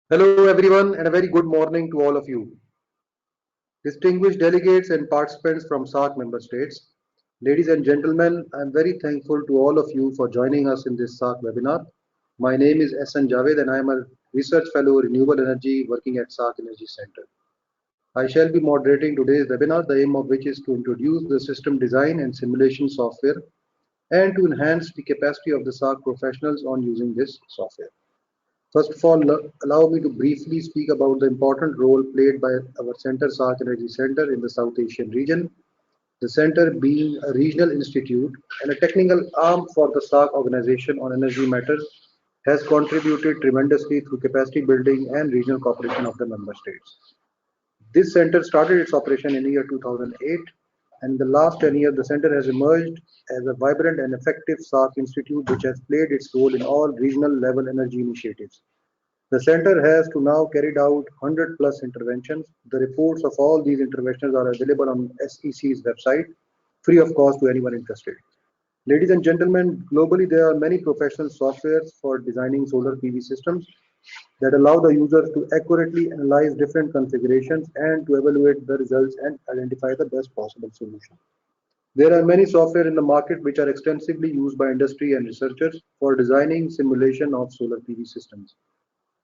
Hello, everyone, and a very good morning to all of you. Distinguished delegates and participants from SAARC member states, ladies and gentlemen, I am very thankful to all of you for joining us in this SAARC webinar. My name is SN Javed, and I am a research fellow renewable energy working at SAARC Energy Center. I shall be moderating today's webinar, the aim of which is to introduce the system design and simulation software and to enhance the capacity of the SAARC professionals on using this software. First of all, allow me to briefly speak about the important role played by our Center SAARC Energy Center in the South Asian region. The center, being a regional institute and a technical arm for the SAARC organization on energy matters, has contributed tremendously through capacity building and regional cooperation of the member states. This center started its operation in the year 2008, and in the last 10 years, the center has emerged as a vibrant and effective SAARC institute which has played its role in all regional level energy initiatives. The center has to now carried out 100 plus interventions. The reports of all these interventions are available on SEC's website, free of cost to anyone interested. Ladies and gentlemen, globally there are many professional softwares for designing solar PV systems that allow the users to accurately analyze different configurations and to evaluate the results and identify the best possible solution. There are many software in the market which are extensively used by industry and researchers for designing simulation of solar PV systems.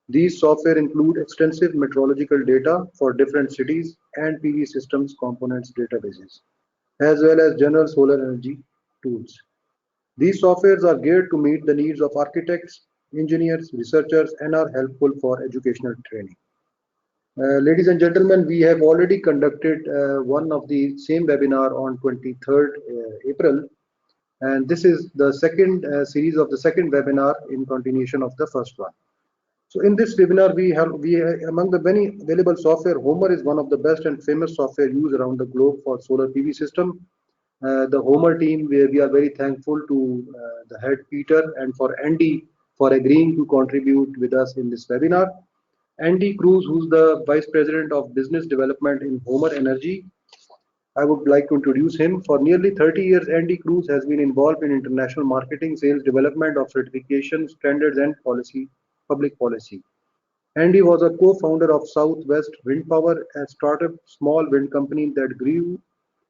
These software include extensive meteorological data for different cities and PV systems components databases, as well as general solar energy tools. These softwares are geared to meet the needs of architects, engineers, researchers, and are helpful for educational training. Ladies and gentlemen, we have already conducted one of the same webinar on 23rd April, and this is the second series of the second webinar in continuation of the first one. So in this webinar, among the many available software, Homer is one of the best and famous software used around the globe for solar PV system. The Homer team, we are very thankful to the head Peter and for Andy for agreeing to contribute with us in this webinar. Andy Cruz, who's the Vice President of Business Development in Homer Energy, I would like to introduce him. For nearly 30 years, Andy Cruz has been involved in international marketing, sales, development of certification, standards, and public policy. Andy was a co-founder of Southwest Wind Power, a startup small wind company that grew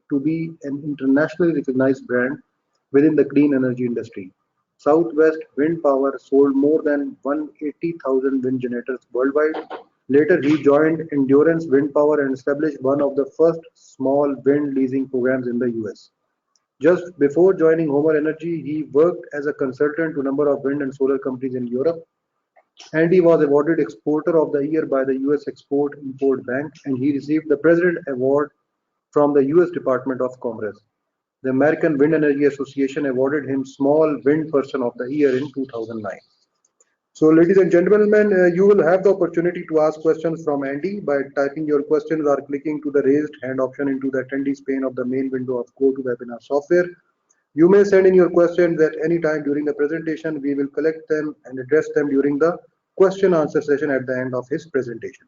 to be an internationally recognized brand within the clean energy industry. Southwest Wind Power sold more than 180,000 wind generators worldwide. Later, he joined Endurance Wind Power and established one of the first small wind leasing programs in the US. Just before joining Homer Energy, he worked as a consultant to a number of wind and solar companies in Europe, and he was awarded Exporter of the Year by the US Export Import Bank, and he received the President Award from the US Department of Commerce. The American Wind Energy Association awarded him Small Wind Person of the Year in 2009. So, ladies and gentlemen, you will have the opportunity to ask questions from Andy by typing your questions or clicking to the raised hand option into the attendees pane of the main window of GoToWebinar software. You may send in your questions at any time during the presentation. We will collect them and address them during the question answer session at the end of his presentation.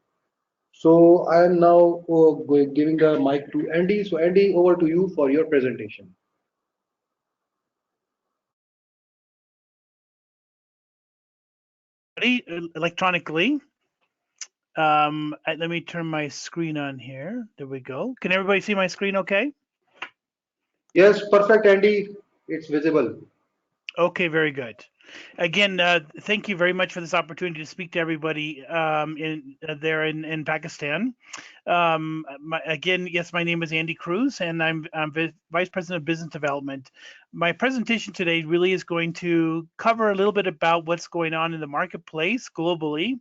So I am now giving the mic to Andy. So Andy, over to you for your presentation. Electronically. Let me turn my screen on here. There we go. Can everybody see my screen okay? Yes, perfect, Andy. It's visible. Okay, very good. Again, thank you very much for this opportunity to speak to everybody there in Pakistan. Again, yes, my name is Andy Cruz, and I'm Vice President of Business Development. My presentation today really is going to cover a little bit about what's going on in the marketplace globally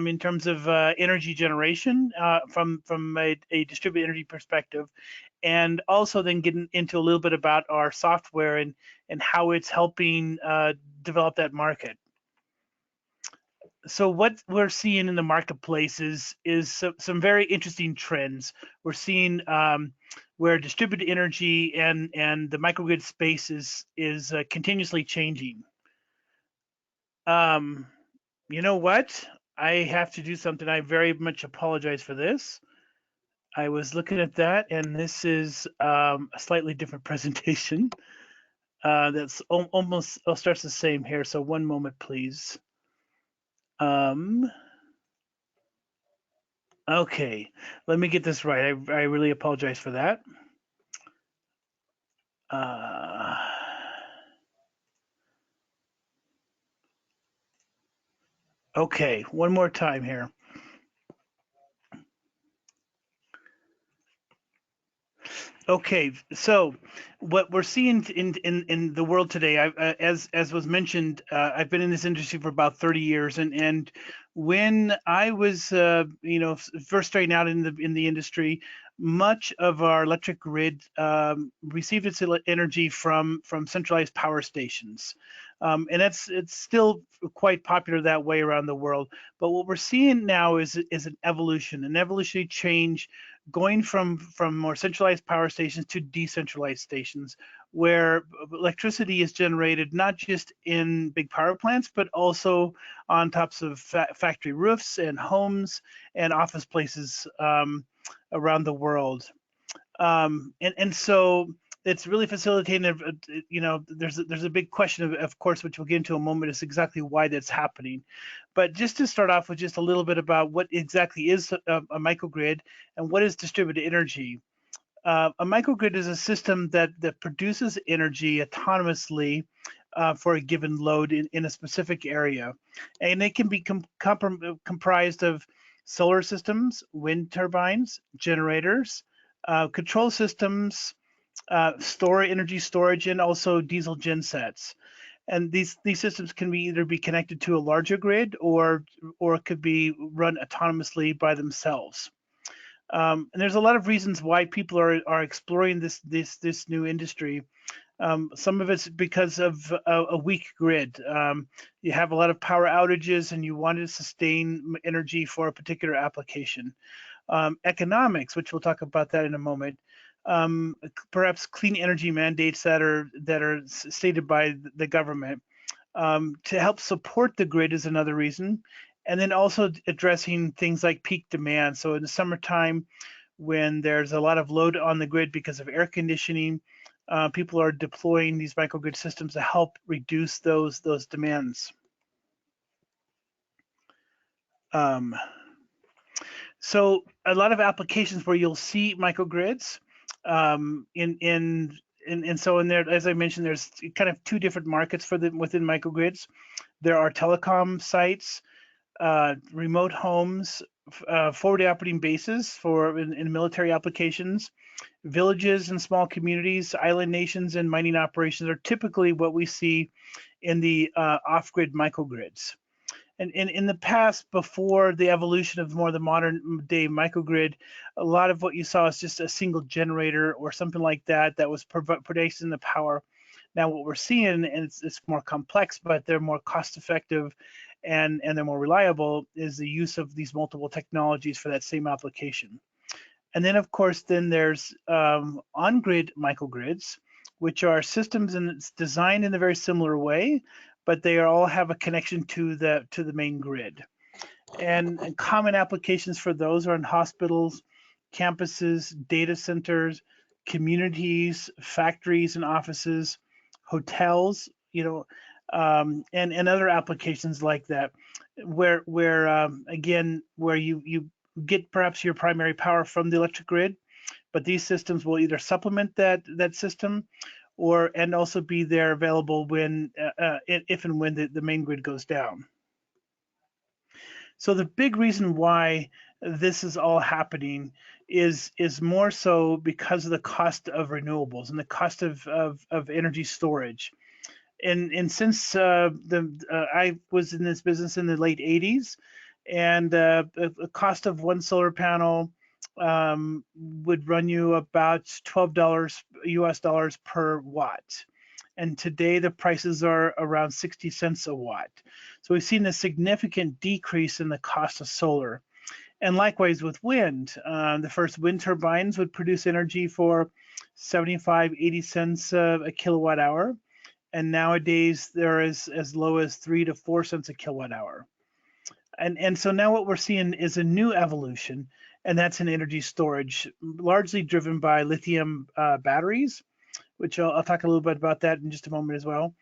in terms of energy generation from a distributed energy perspective, and also then getting into a little bit about our software and how it's helping develop that market. So what we're seeing in the marketplace is some very interesting trends. We're seeing where distributed energy and the microgrid space is continuously changing. You know what? I have to do something. I very much apologize for this. I was looking at that, and this is a slightly different presentation. That's almost starts the same here. So one moment, please. Okay, let me get this right. I really apologize for that. Uh, okay, one more time here. Okay, so what we're seeing in the world today, as was mentioned, I've been in this industry for about 30 years, and when I was first starting out in the industry, much of our electric grid received its energy from centralized power stations, and it's still quite popular that way around the world. But what we're seeing now is an evolution, an evolutionary change going from more centralized power stations to decentralized stations where electricity is generated not just in big power plants but also on tops of factory roofs and homes and office places around the world. And so it's really facilitating. There's a big question, of course, which we'll get into in a moment, is exactly why that's happening. But just to start off with just a little bit about what exactly is a microgrid and what is distributed energy. A microgrid is a system that produces energy autonomously for a given load in a specific area. And it can be comprised of solar systems, wind turbines, generators, control systems, energy storage, and also diesel gensets. And these systems can either be connected to a larger grid or it could be run autonomously by themselves. And there's a lot of reasons why people are exploring this new industry. Some of it's because of a weak grid. You have a lot of power outages and you want to sustain energy for a particular application. Economics, which we'll talk about that in a moment. Perhaps clean energy mandates that are stated by the government to help support the grid is another reason. And then also addressing things like peak demand. So in the summertime, when there's a lot of load on the grid because of air conditioning, people are deploying these microgrid systems to help reduce those demands. So a lot of applications where you'll see microgrids and so in there, as I mentioned, there's kind of two different markets within microgrids. There are telecom sites, remote homes, forward operating bases in military applications, villages and small communities, island nations, and mining operations are typically what we see in the off-grid microgrids. And in the past, before the evolution of more the modern day microgrid, a lot of what you saw is just a single generator or something like that was producing the power. Now what we're seeing, and it's more complex, but they're more cost effective and they're more reliable, is the use of these multiple technologies for that same application. And then of course, then there's on-grid microgrids, which are systems and it's designed in a very similar way, but they all have a connection to the main grid. And common applications for those are in hospitals, campuses, data centers, communities, factories and offices, hotels, and other applications like that, where again, where you get perhaps your primary power from the electric grid, but these systems will either supplement that system and also be there available when if and when the main grid goes down. So the big reason why this is all happening is more so because of the cost of renewables and the cost of energy storage. And since I was in this business in the late 80s, and the cost of one solar panel would run you about $12 US dollars per watt. And today the prices are around 60 cents a watt. So we've seen a significant decrease in the cost of solar. And likewise with wind, the first wind turbines would produce energy for 75, 80 cents a kilowatt hour. And nowadays they're as low as 3 to 4 cents a kilowatt hour. And so now what we're seeing is a new evolution, and that's in energy storage, largely driven by lithium batteries, which I'll talk a little bit about that in just a moment as well.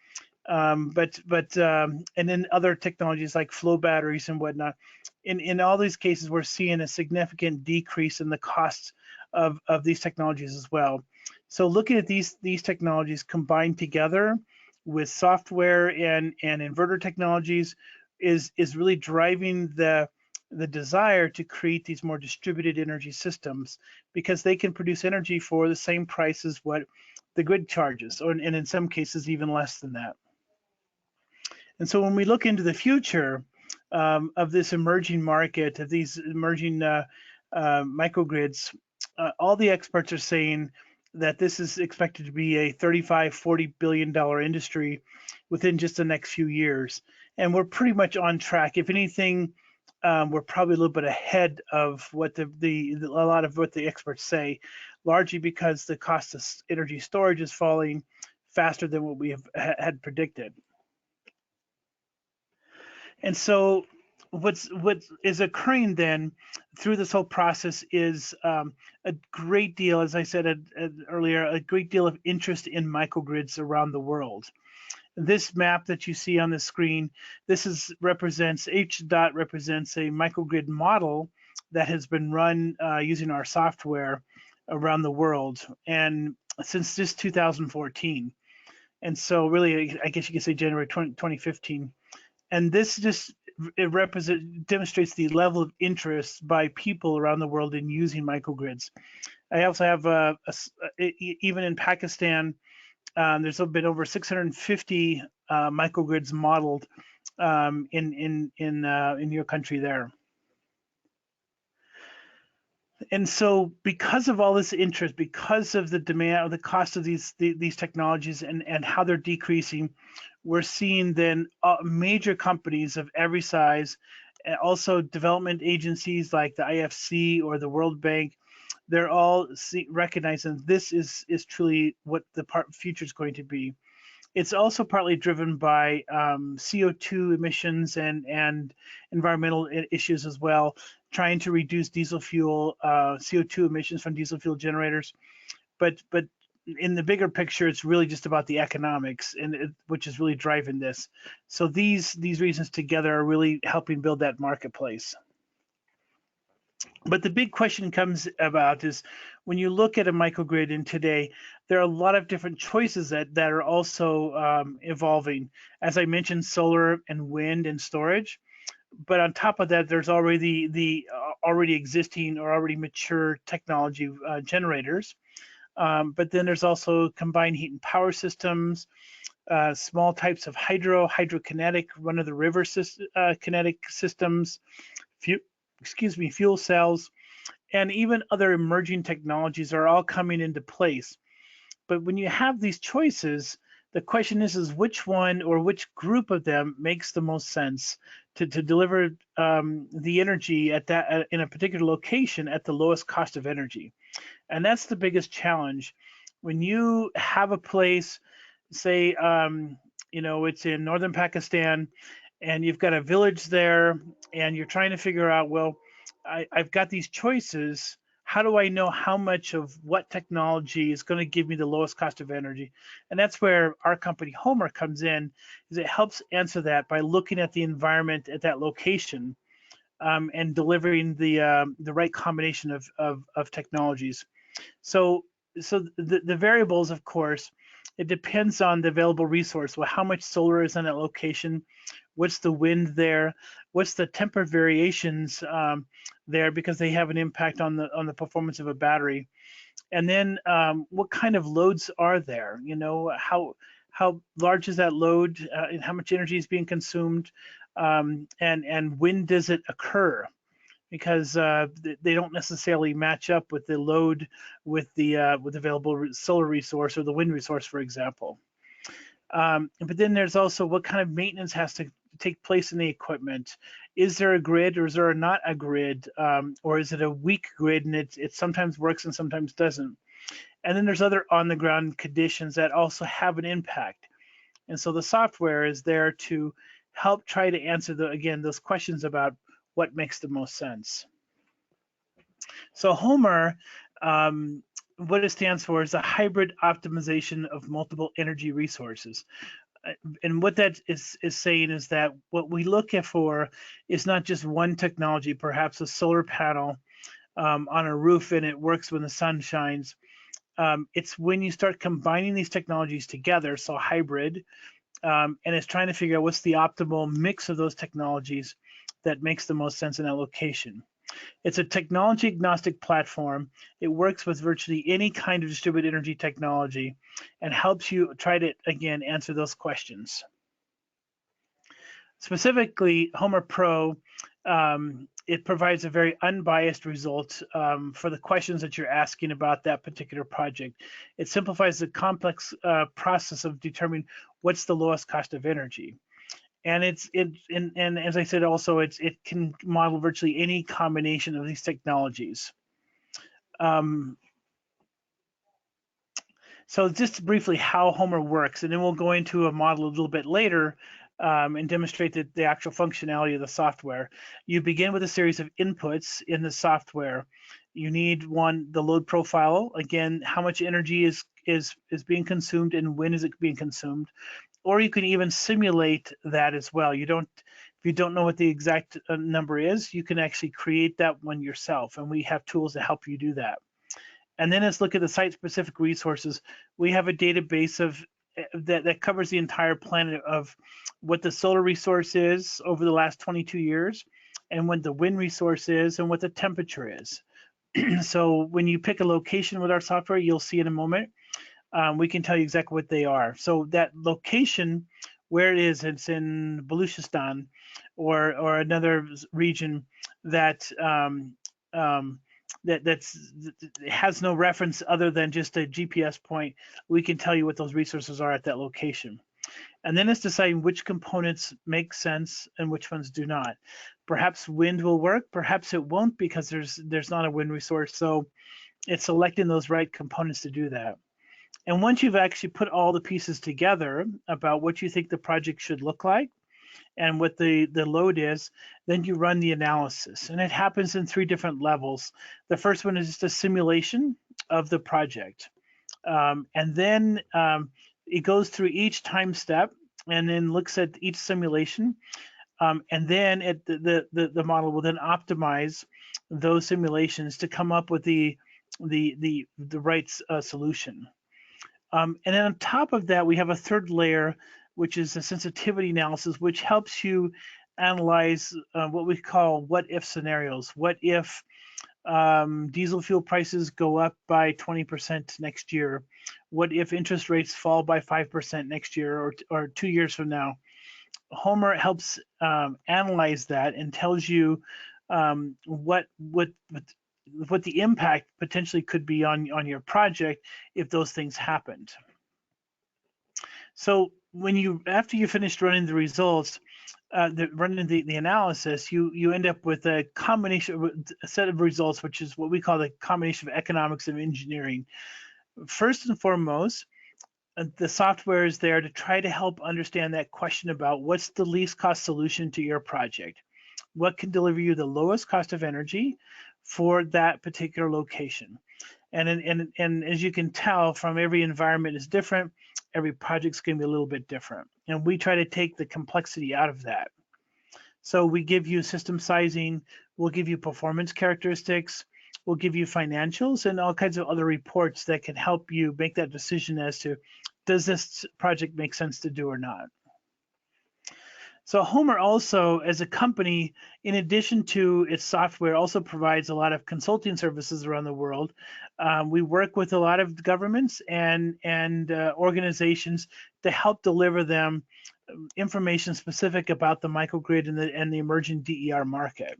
And then other technologies like flow batteries and whatnot. In all these cases, we're seeing a significant decrease in the costs of these technologies as well. So looking at these technologies combined together with software and inverter technologies is really driving the desire to create these more distributed energy systems, because they can produce energy for the same price as what the grid charges, and in some cases even less than that. And so when we look into the future of this emerging market, of these emerging microgrids, all the experts are saying that this is expected to be a $35–40 billion industry within just the next few years. And we're pretty much on track. If anything, we're probably a little bit ahead of what a lot of what the experts say, largely because the cost of energy storage is falling faster than what we had predicted. And so what is occurring then through this whole process is a great deal, as I said earlier, a great deal of interest in microgrids around the world. This map that you see on the screen, each dot represents a microgrid model that has been run using our software around the world, and since just 2014. And so really, I guess you could say January 2015. And this just demonstrates the level of interest by people around the world in using microgrids. I also have even in Pakistan, there's been over 650 microgrids modeled in your country there. And so because of all this interest, because of the demand, or the cost of these technologies and how they're decreasing, we're seeing then major companies of every size, also development agencies like the IFC or the World Bank, they're all recognizing this is truly what the future is going to be. It's also partly driven by CO2 emissions and environmental issues as well, trying to reduce diesel fuel CO2 emissions from diesel fuel generators. But in the bigger picture, it's really just about the economics, which is really driving this. So these reasons together are really helping build that marketplace. But the big question comes about is when you look at a microgrid in today, there are a lot of different choices that are also evolving. As I mentioned, solar and wind and storage. But on top of that, there's already the already existing or already mature technology generators. But then there's also combined heat and power systems, small types of hydrokinetic, run-of-the-river kinetic systems, fuel cells, and even other emerging technologies are all coming into place. But when you have these choices, the question is which one or which group of them makes the most sense to deliver the energy in a particular location at the lowest cost of energy. And that's the biggest challenge. When you have a place, say, it's in northern Pakistan, and you've got a village there, and you're trying to figure out, well, I've got these choices. How do I know how much of what technology is going to give me the lowest cost of energy? And that's where our company Homer comes in, is it helps answer that by looking at the environment at that location and delivering the right combination of technologies. So the variables, of course, it depends on the available resource. Well, how much solar is on that location? What's the wind there? What's the temper variations there, because they have an impact on the performance of a battery? And then what kind of loads are there? How large is that load, and how much energy is being consumed, and when does it occur? Because they don't necessarily match up with the load with the available solar resource or the wind resource, for example. But then there's also what kind of maintenance has to take place in the equipment. Is there a grid or is there not a grid? Or is it a weak grid and it sometimes works and sometimes doesn't? And then there's other on-the-ground conditions that also have an impact. And so the software is there to help try to answer, those questions about what makes the most sense. So Homer, what it stands for is a hybrid optimization of multiple energy resources. And what that is saying is that what we look at for is not just one technology, perhaps a solar panel on a roof and it works when the sun shines. It's when you start combining these technologies together, so hybrid, and it's trying to figure out what's the optimal mix of those technologies that makes the most sense in that location. It's a technology agnostic platform. It works with virtually any kind of distributed energy technology and helps you try to, again, answer those questions. Specifically, Homer Pro, it provides a very unbiased result for the questions that you're asking about that particular project. It simplifies the complex process of determining what's the lowest cost of energy. And and as I said, also it can model virtually any combination of these technologies. So just briefly how Homer works, and then we'll go into a model a little bit later and demonstrate the actual functionality of the software. You begin with a series of inputs in the software. You need the load profile, again, how much energy is being consumed and when is it being consumed. Or you can even simulate that as well. If you don't know what the exact number is, you can actually create that one yourself, and we have tools to help you do that. And then let's look at the site-specific resources. We have a database that covers the entire planet of what the solar resource is over the last 22 years, and what the wind resource is, and what the temperature is. So when you pick a location with our software, you'll see in a moment, we can tell you exactly what they are. So that location, where it is, it's in Baluchistan or another region that that has no reference other than just a GPS point. We can tell you what those resources are at that location. And then it's deciding which components make sense and which ones do not. Perhaps wind will work, perhaps it won't because there's not a wind resource. So it's selecting those right components to do that. And once you've actually put all the pieces together about what you think the project should look like and what the load is, then you run the analysis. And it happens in 3 different levels. The first one is just a simulation of the project. And then it goes through each time step and then looks at each simulation. And then the model will then optimize those simulations to come up with the right solution. And then on top of that, we have a third layer, which is a sensitivity analysis, which helps you analyze what we call what-if scenarios. What if diesel fuel prices go up by 20% next year? What if interest rates fall by 5% next year or 2 years from now? Homer helps analyze that and tells you what the impact potentially could be on your project if those things happened. So after you finished running the results, running the analysis, you end up with a set of results, which is what we call the combination of economics and engineering. First and foremost, the software is there to try to help understand that question about what's the least cost solution to your project. What can deliver you the lowest cost of energy for that particular location? And as you can tell from every environment is different, every project's going to be a little bit different. And we try to take the complexity out of that. So we give you system sizing, we'll give you performance characteristics, we'll give you financials and all kinds of other reports that can help you make that decision as to, does this project make sense to do or not? So Homer also, as a company, in addition to its software, also provides a lot of consulting services around the world. We work with a lot of governments and organizations to help deliver them information specific about the microgrid and the emerging DER market.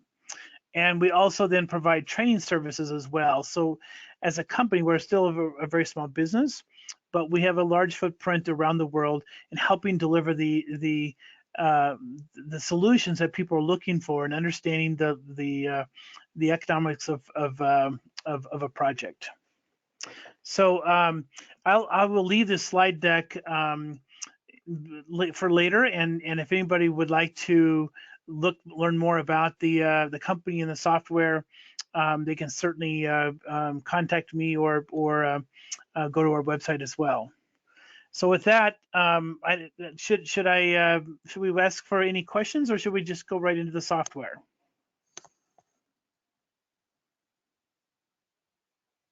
And we also then provide training services as well. So as a company, we're still a very small business, but we have a large footprint around the world in helping deliver the solutions that people are looking for and understanding the economics of a project. So I will leave this slide deck for later, and if anybody would like to learn more about the company and the software, they can certainly contact me or go to our website as well. So with that, should we ask for any questions, or should we just go right into the software?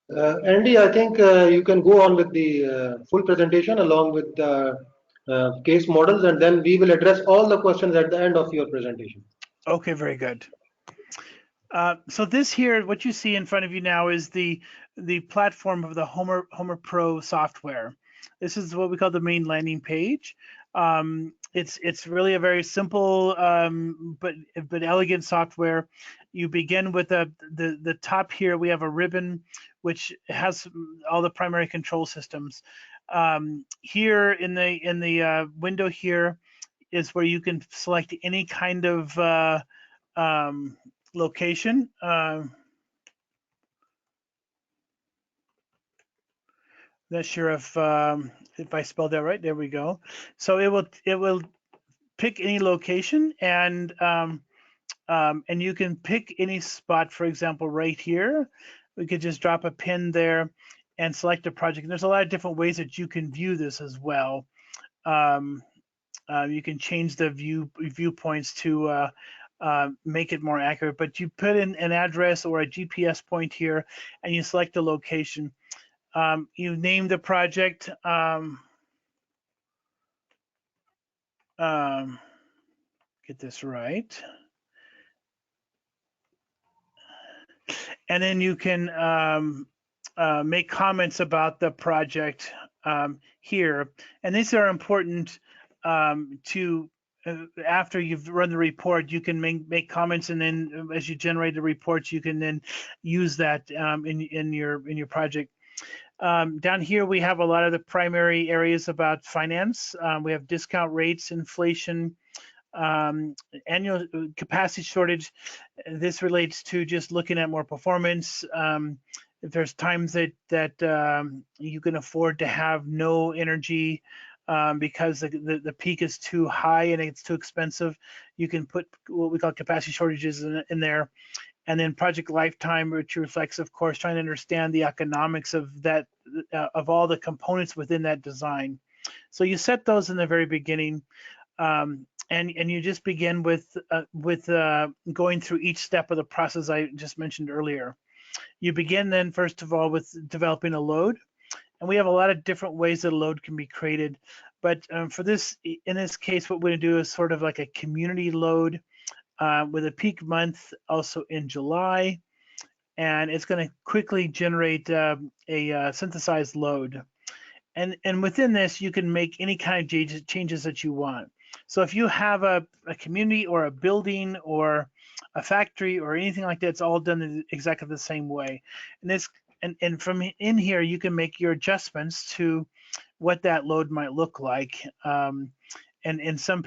Andy, I think you can go on with the full presentation along with the case models, and then we will address all the questions at the end of your presentation. Okay, very good. So this here, what you see in front of you now is the platform of the Homer Pro software. This is what we call the main landing page. It's really a very simple but elegant software. You begin with the top here. We have a ribbon which has all the primary control systems. Here in the window here is where you can select any kind of location. Not sure if I spelled that right. There we go. So it will pick any location, and you can pick any spot. For example, right here, we could just drop a pin there and select a project. And there's a lot of different ways that you can view this as well. You can change the viewpoints to make it more accurate, but you put in an address or a GPS point here, and you select the location. You name the project. Get this right. And then you can make comments about the project here. And these are important to, after you've run the report, you can make comments, and then as you generate the reports, you can then use that in your project. Down here, we have a lot of the primary areas about finance. We have discount rates, inflation, annual capacity shortage. This relates to just looking at more performance. If there's times that you can afford to have no energy because the peak is too high and it's too expensive, you can put what we call capacity shortages in there. And then project lifetime, which reflects, of course, trying to understand the economics of that, of all the components within that design. So you set those in the very beginning, and you just begin with going through each step of the process I just mentioned earlier. You begin then, first of all, with developing a load, and we have a lot of different ways that a load can be created. But for this, in this case, what we're going to do is sort of like a community load. With a peak month also in July, and it's going to quickly generate a synthesized load. And within this, you can make any kind of changes that you want. So if you have a community or a building or a factory or anything like that, it's all done exactly the same way. And from in here, you can make your adjustments to what that load might look like. And in some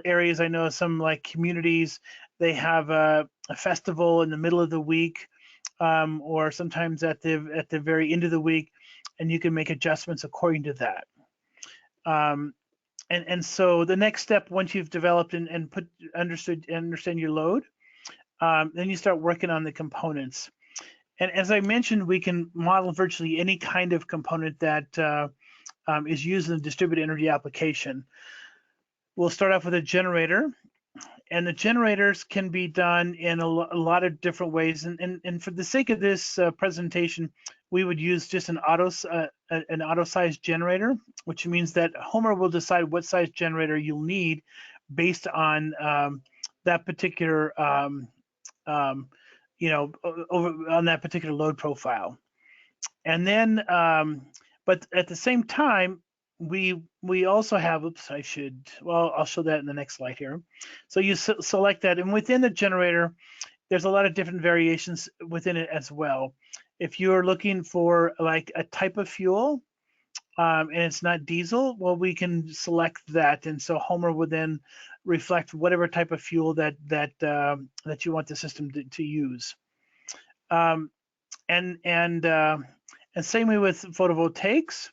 areas, I know some like communities, they have a festival in the middle of the week, or sometimes at the very end of the week, and you can make adjustments according to that. And so the next step, once you've developed and understand your load, then you start working on the components. And as I mentioned, we can model virtually any kind of component that is used in a distributed energy application. We'll start off with a generator, and the generators can be done in a lot of different ways. And for the sake of this presentation, we would use just an auto-sized generator, which means that Homer will decide what size generator you'll need based on that particular, on that particular load profile. And then, but at the same time, we also have, I'll show that in the next slide here. So you select that, and within the generator, there's a lot of different variations within it as well. If you're looking for like a type of fuel, and it's not diesel, well, we can select that, and so Homer would then reflect whatever type of fuel that you want the system to use. And same way with photovoltaics.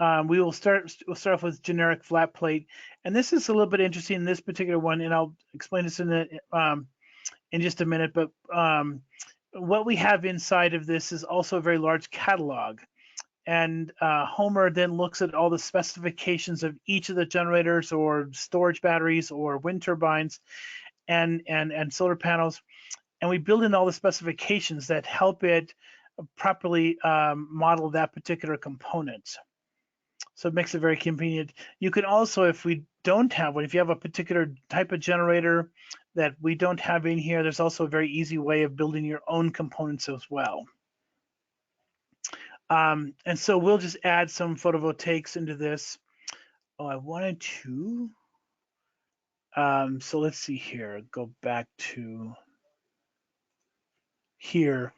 We'll start off with generic flat plate, and this is a little bit interesting in this particular one, and I'll explain this in just a minute. But what we have inside of this is also a very large catalog, Homer then looks at all the specifications of each of the generators or storage batteries or wind turbines and solar panels, and we build in all the specifications that help it properly model that particular component. So it makes it very convenient. You can also, if we don't have one, if you have a particular type of generator that we don't have in here, there's also a very easy way of building your own components as well. And so we'll just add some photovoltaics into this. Oh, I wanted to. So let's see here. Go back to here.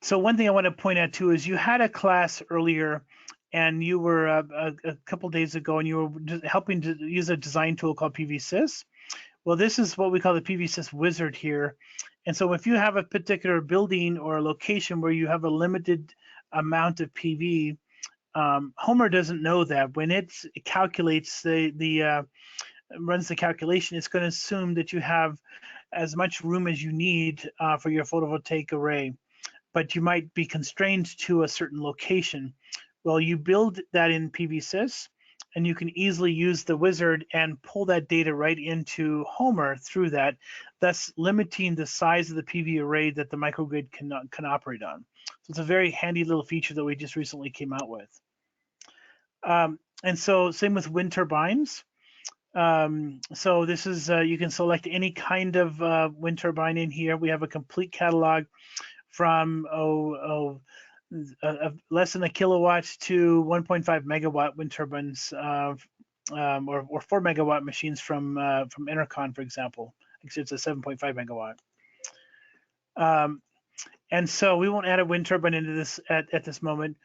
So one thing I want to point out too is you had a class earlier, and you were a couple days ago, and you were helping to use a design tool called PVSys. Well, this is what we call the PVSys wizard here. And so if you have a particular building or a location where you have a limited amount of PV, Homer doesn't know that. When it calculates runs the calculation, it's going to assume that you have as much room as you need for your photovoltaic array, but you might be constrained to a certain location. Well, you build that in PVSys, and you can easily use the wizard and pull that data right into Homer through that, thus limiting the size of the PV array that the microgrid can operate on. So it's a very handy little feature that we just recently came out with. And so same with wind turbines. So this is, you can select any kind of wind turbine in here. We have a complete catalog from less than a kilowatt to 1.5 megawatt wind turbines, or 4 megawatt machines from Enercon, for example. Actually, it's a 7.5 megawatt. And so we won't add a wind turbine into this at this moment.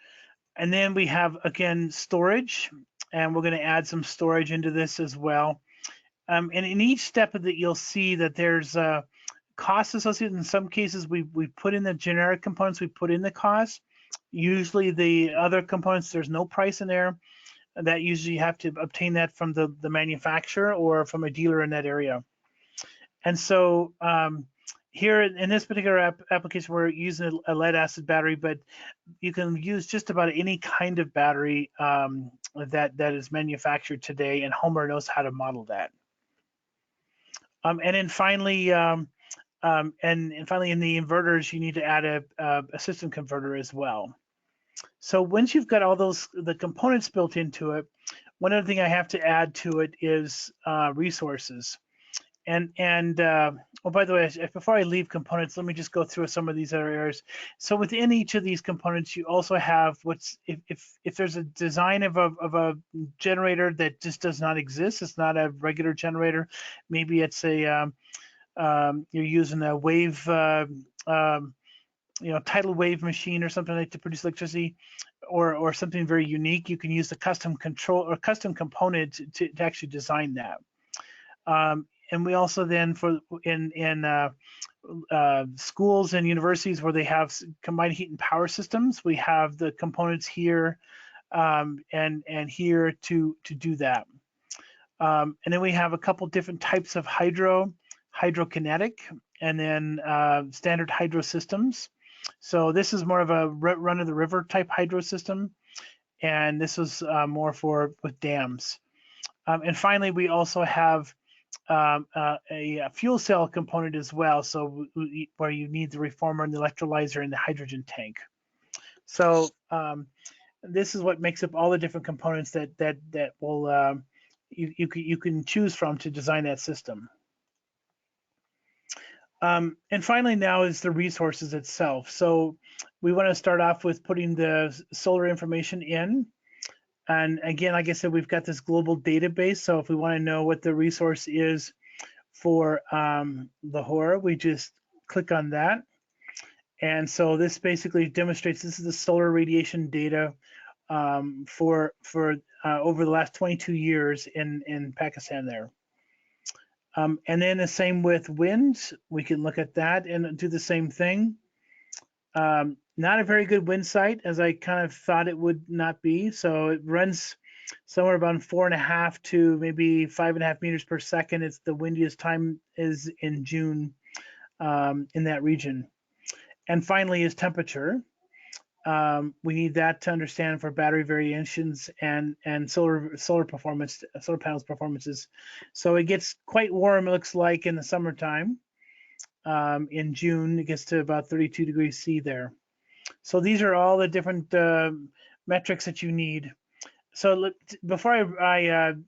And then we have, again, storage, and we're going to add some storage into this as well. And in each step of it, you'll see that there's costs associated. In some cases, we put in the generic components, we put in the cost. Usually the other components, there's no price in there. That usually you have to obtain that from the manufacturer or from a dealer in that area. And so here in this particular application, we're using a lead acid battery, but you can use just about any kind of battery that is manufactured today, and Homer knows how to model that. And then finally, and finally in the inverters, you need to add a system converter as well. So once you've got all the components built into it, one other thing I have to add to it is resources. And oh, by the way, before I leave components, let me just go through some of these other areas. So within each of these components, you also have if there's a design of a generator that just does not exist, it's not a regular generator. Maybe it's a you're using a wave, tidal wave machine or something like to produce electricity, or something very unique. You can use the custom control or custom component to actually design that. And we also then in schools and universities where they have combined heat and power systems, we have the components here and here to do that. And then we have a couple different types of hydrokinetic, and then standard hydro systems. So this is more of a run of the river type hydro system, and this is more with dams. And finally, we also have a fuel cell component as well, so where you need the reformer and the electrolyzer and the hydrogen tank. So this is what makes up all the different components that will you can choose from to design that system. And finally, now is the resources itself. So we want to start off with putting the solar information in. And again, like I said, we've got this global database. So if we want to know what the resource is for the HORA, we just click on that. And so this basically demonstrates this is the solar radiation data for over the last 22 years in Pakistan there. And then the same with wind, we can look at that and do the same thing. Not a very good wind site, as I kind of thought it would not be. So it runs somewhere about 4.5 to maybe 5.5 meters per second. It's the windiest time is in June in that region. And finally is temperature. We need that to understand for battery variations and solar performance, solar panels performances. So it gets quite warm. It looks like in the summertime. In June, it gets to about 32 degrees C there. So these are all the different metrics that you need. So before I'm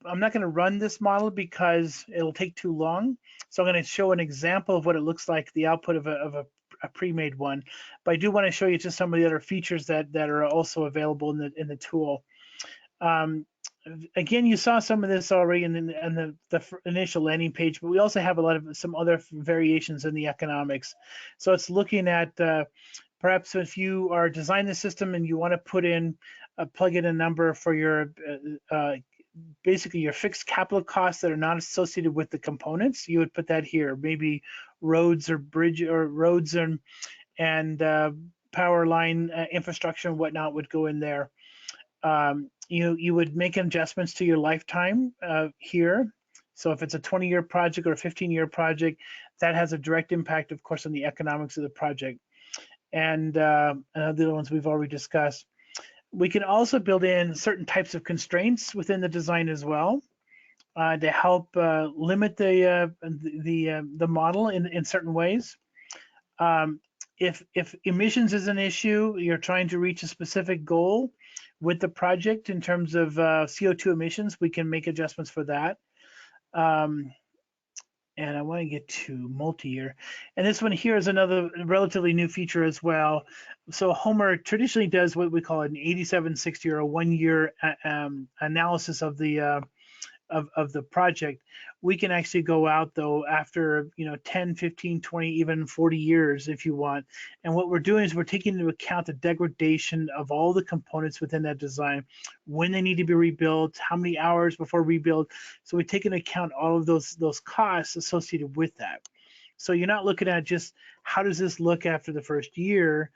not gonna run this model because it'll take too long. So I'm gonna show an example of what it looks like, the output of a pre-made one. But I do want to show you just some of the other features that are also available in the tool. Um, Again, you saw some of this already in the initial landing page, but we also have a lot of some other variations in the economics. So it's looking at perhaps if you are designing the system and you want to put in, plug in a number for your basically your fixed capital costs that are not associated with the components, you would put that here. Maybe roads or bridge or roads and power line infrastructure and whatnot would go in there. You would make adjustments to your lifetime here. So if it's a 20-year project or a 15-year project, that has a direct impact, of course, on the economics of the project. And the other ones we've already discussed. We can also build in certain types of constraints within the design as well to help limit the model in certain ways. If emissions is an issue, you're trying to reach a specific goal with the project in terms of CO2 emissions, we can make adjustments for that. And I want to get to multi-year. And this one here is another relatively new feature as well. So Homer traditionally does what we call an 8760 or a 1 year analysis of the project. We can actually go out though after 10, 15, 20, even 40 years if you want. And what we're doing is we're taking into account the degradation of all the components within that design, when they need to be rebuilt, how many hours before rebuild. So we take into account all of those costs associated with that. So you're not looking at just how does this look after the first year,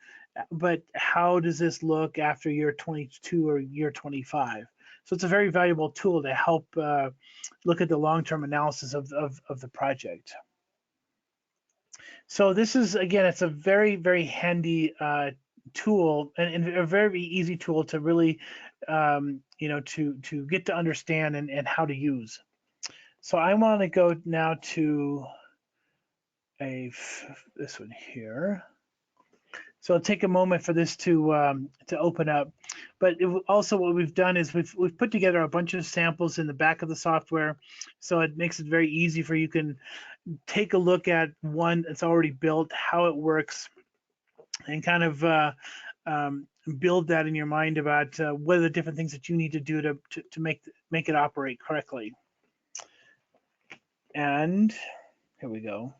but how does this look after year 22 or year 25? So it's a very valuable tool to help look at the long-term analysis of the project. So this is, again, it's a very, very handy tool and a very easy tool to really, to get to understand and how to use. So I want to go now to this one here. So it'll take a moment for this to open up. But also what we've done is we've put together a bunch of samples in the back of the software. So it makes it very easy for you can take a look at one that's already built, how it works, and kind of build that in your mind about what are the different things that you need to do to make it operate correctly. And here we go.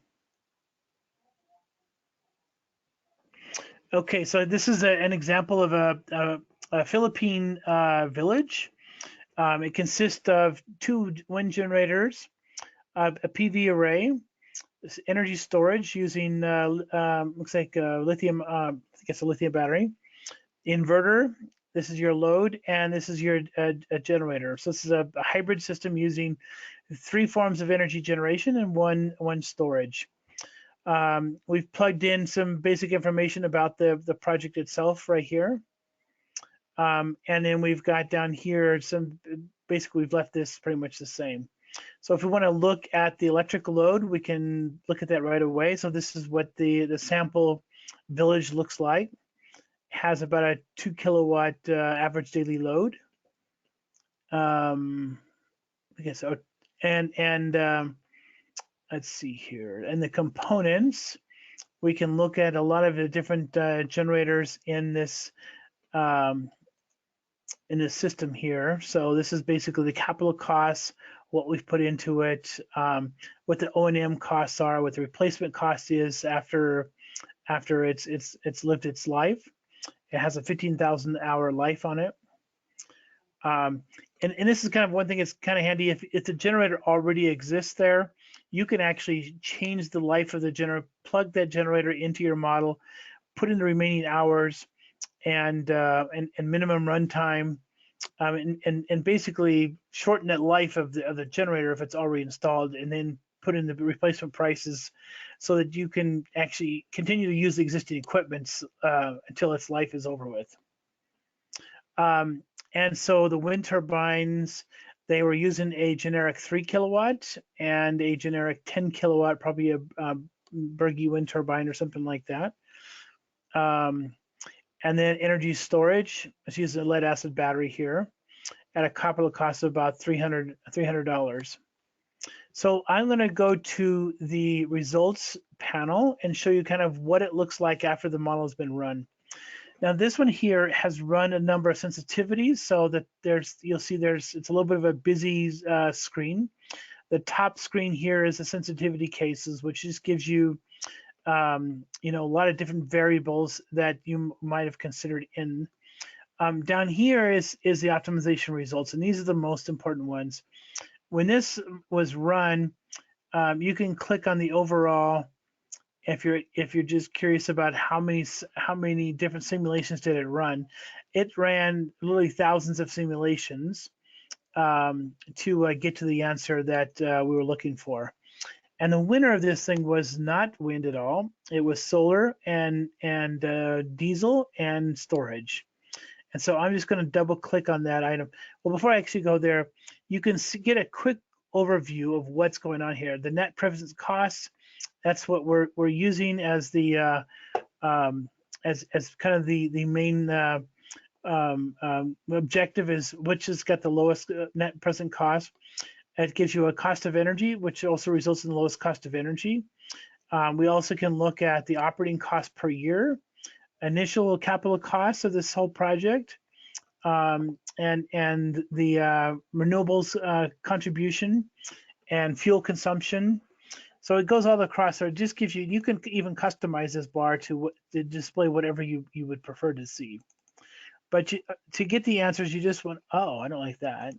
Okay, so this is an example of a Philippine village. It consists of 2 wind generators, a PV array, energy storage using looks like lithium, I guess a lithium battery, inverter. This is your load, and this is your generator. So this is a hybrid system using 3 forms of energy generation and one storage. We've plugged in some basic information about the project itself right here. And then we've got down here basically we've left this pretty much the same. So if we want to look at the electrical load, we can look at that right away. So this is what the sample village looks like. It has about a 2 kilowatt average daily load. I guess so. And let's see here. And the components, we can look at a lot of the different generators in this system here. So this is basically the capital costs, what we've put into it, what the O&M costs are, what the replacement cost is after it's lived its life. It has a 15,000 hour life on it. And this is kind of one thing that's kind of handy. If the generator already exists there, you can actually change the life of the generator, plug that generator into your model, put in the remaining hours and minimum runtime, and basically shorten that life of the generator if it's already installed, and then put in the replacement prices so that you can actually continue to use the existing equipment until its life is over with. And so the wind turbines, they were using a generic 3 kilowatt and a generic 10 kilowatt, probably a Berge wind turbine or something like that. And then energy storage, let's use a lead acid battery here at a capital cost of about $300. So I'm going to go to the results panel and show you kind of what it looks like after the model has been run. Now this one here has run a number of sensitivities, so that you'll see it's a little bit of a busy screen. The top screen here is the sensitivity cases, which just gives you a lot of different variables that you might have considered in. Down here is the optimization results, and these are the most important ones. When this was run, you can click on the overall if you're just curious about how many different simulations did it run. It ran literally thousands of simulations to get to the answer that we were looking for. And the winner of this thing was not wind at all. It was solar and diesel and storage. And so I'm just going to double click on that item. Well, before I actually go there, you can get a quick overview of what's going on here. The net presence costs, that's what we're using as the as kind of the main objective, is which has got the lowest net present cost. It gives you a cost of energy, which also results in the lowest cost of energy. We also can look at the operating cost per year, initial capital costs of this whole project, and the renewables contribution and fuel consumption. So it goes all across. So it just gives you can even customize this bar to display whatever you would prefer to see. But to get the answers, you just want, oh, I don't like that.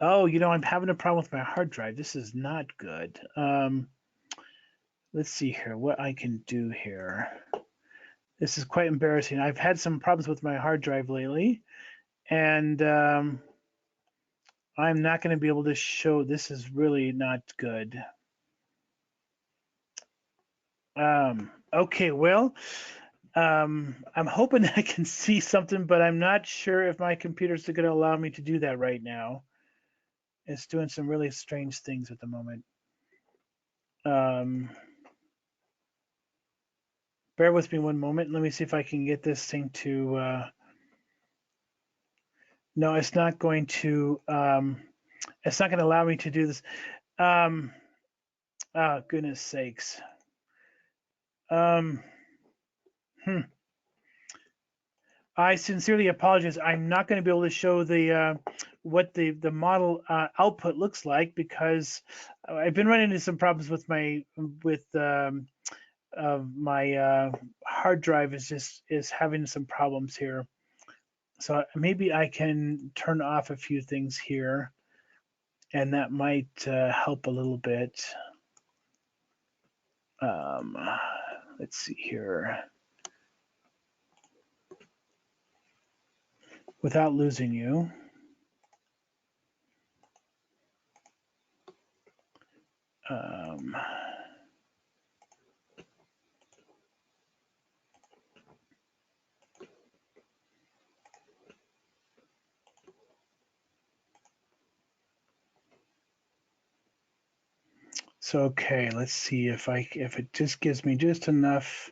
Oh, I'm having a problem with my hard drive. This is not good. Let's see here, what I can do here. This is quite embarrassing. I've had some problems with my hard drive lately, and I'm not going to be able to show. This is really not good. Okay, well, I'm hoping I can see something, but I'm not sure if my computer's going to allow me to do that right now. It's doing some really strange things at the moment. Bear with me one moment. Let me see if I can get this thing to, no, it's not going to allow me to do this. Oh, goodness sakes. I sincerely apologize. I'm not going to be able to show the what the model output looks like, because I've been running into some problems with my hard drive is having some problems here. So maybe I can turn off a few things here, and that might help a little bit. Let's see here. Without losing you. So okay, let's see if it just gives me just enough.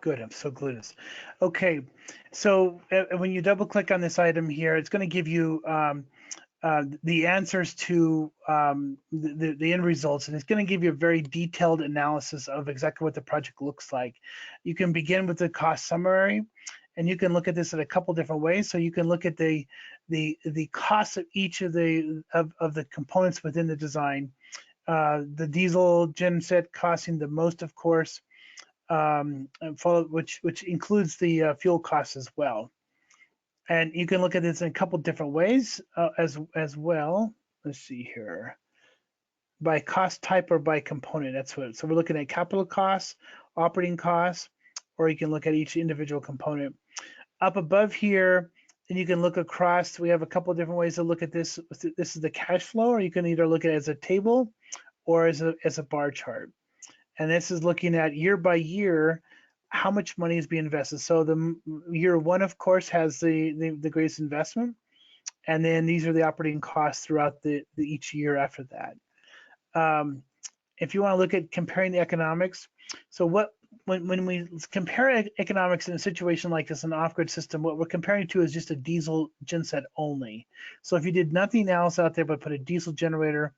Good. I'm so glutinous. Okay, so when you double click on this item here, it's going to give you the answers to the end results, and it's going to give you a very detailed analysis of exactly what the project looks like. You can begin with the cost summary, and you can look at this in a couple different ways. So you can look at the cost of each of the components within the design. The diesel genset costing the most, of course, which includes the fuel costs as well. And you can look at this in a couple different ways as well. Let's see here. By cost type or by component. So we're looking at capital costs, operating costs, or you can look at each individual component. Up above here, and you can look across. We have a couple of different ways to look at this. This is the cash flow, or you can either look at it as a table or as a bar chart. And this is looking at year by year how much money is being invested. So the year one, of course, has the greatest investment, and then these are the operating costs throughout the each year after that. If you want to look at comparing the economics, so when we compare economics in a situation like this, an off-grid system, what we're comparing to is just a diesel genset only. So if you did nothing else out there but put a diesel generator,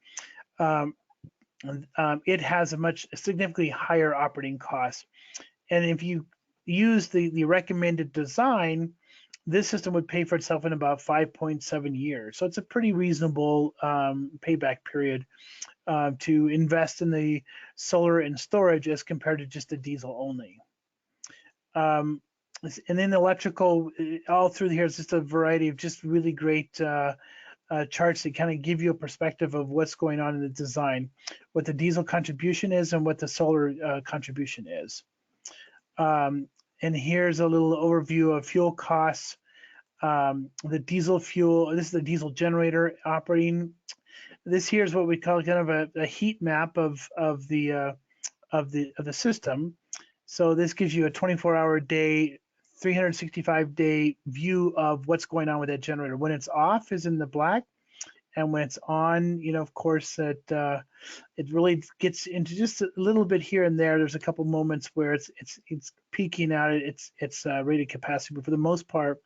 it has a significantly higher operating cost. And if you use the recommended design, this system would pay for itself in about 5.7 years. So it's a pretty reasonable payback period to invest in the solar and storage as compared to just the diesel only. And then the electrical, all through here is just a variety of just really great charts that kind of give you a perspective of what's going on in the design, what the diesel contribution is and what the solar contribution is. And here's a little overview of fuel costs. The diesel fuel, this is the diesel generator operating. This here is what we call kind of a heat map of the system. So this gives you a 24-hour day, 365-day view of what's going on with that generator. When it's off is in the black, and when it's on, of course, it really gets into just a little bit here and there. There's a couple moments where it's peaking out at its rated capacity, but for the most part,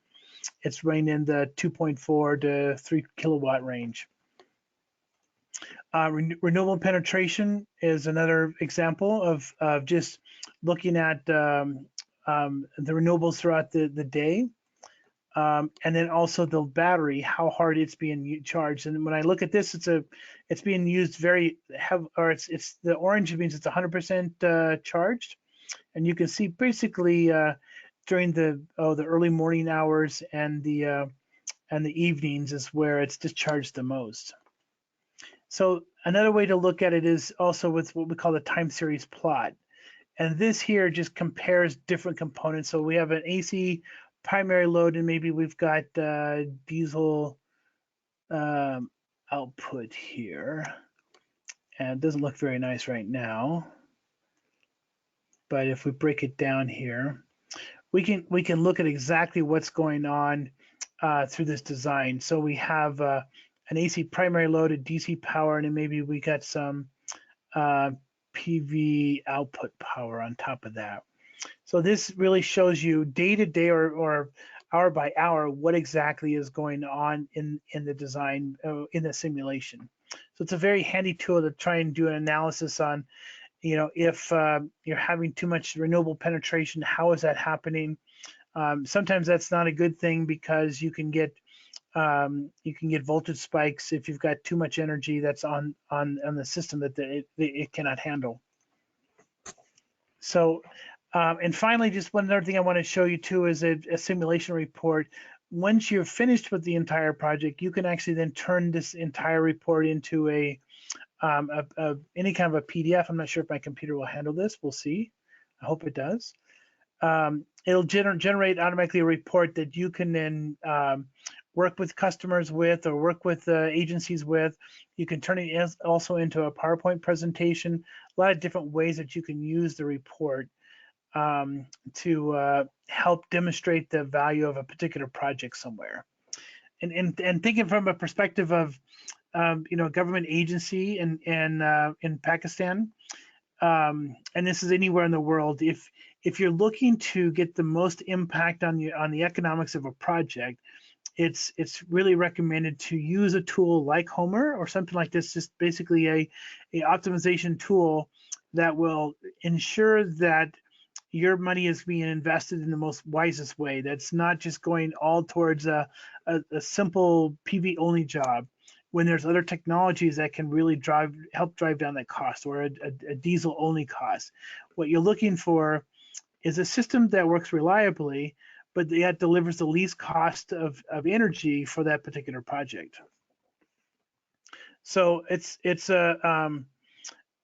it's running in the 2.4 to 3 kilowatt range. Renewable penetration is another example of just looking at the renewables throughout the day, and then also the battery, how hard it's being charged. And when I look at this, it's being used very heavy, or it's the orange means it's 100% charged, and you can see basically during the early morning hours and the evenings is where it's discharged the most. So another way to look at it is also with what we call the time series plot. And this here just compares different components. So we have an AC primary load, and maybe we've got diesel output here. And it doesn't look very nice right now. But if we break it down here, we can look at exactly what's going on through this design. So we have an AC primary load, a DC power, and then maybe we got some PV output power on top of that. So this really shows you day to day or hour by hour what exactly is going on in the design, in the simulation. So it's a very handy tool to try and do an analysis on, if you're having too much renewable penetration, how is that happening? Sometimes that's not a good thing because you can get voltage spikes if you've got too much energy that's on the system that it cannot handle. So, and finally, just one other thing I want to show you too is a simulation report. Once you're finished with the entire project, you can actually then turn this entire report into any kind of a PDF. I'm not sure if my computer will handle this. We'll see. I hope it does. It'll generate automatically a report that you can then work with customers with, or work with agencies with. You can turn it also into a PowerPoint presentation. A lot of different ways that you can use the report to help demonstrate the value of a particular project somewhere. And thinking from a perspective of government agency in Pakistan, and this is anywhere in the world, if you're looking to get the most impact on the economics of a project, it's really recommended to use a tool like Homer or something like this, just basically a optimization tool that will ensure that your money is being invested in the most wisest way. That's not just going all towards a simple PV only job, when there's other technologies that can really help drive down that cost, or a diesel only cost. What you're looking for is a system that works reliably, but yet delivers the least cost of energy for that particular project. So I'm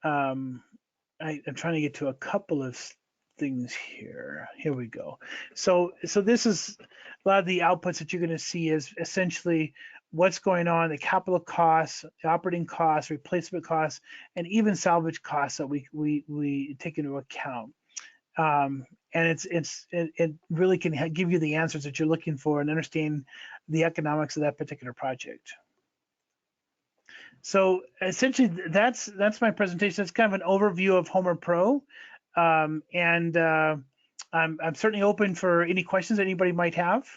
trying to get to a couple of things here. Here we go. So this is a lot of the outputs that you're going to see is essentially what's going on, the capital costs, the operating costs, replacement costs, and even salvage costs that we take into account. And it really can give you the answers that you're looking for and understand the economics of that particular project. So essentially, that's my presentation. It's kind of an overview of Homer Pro, and I'm certainly open for any questions that anybody might have.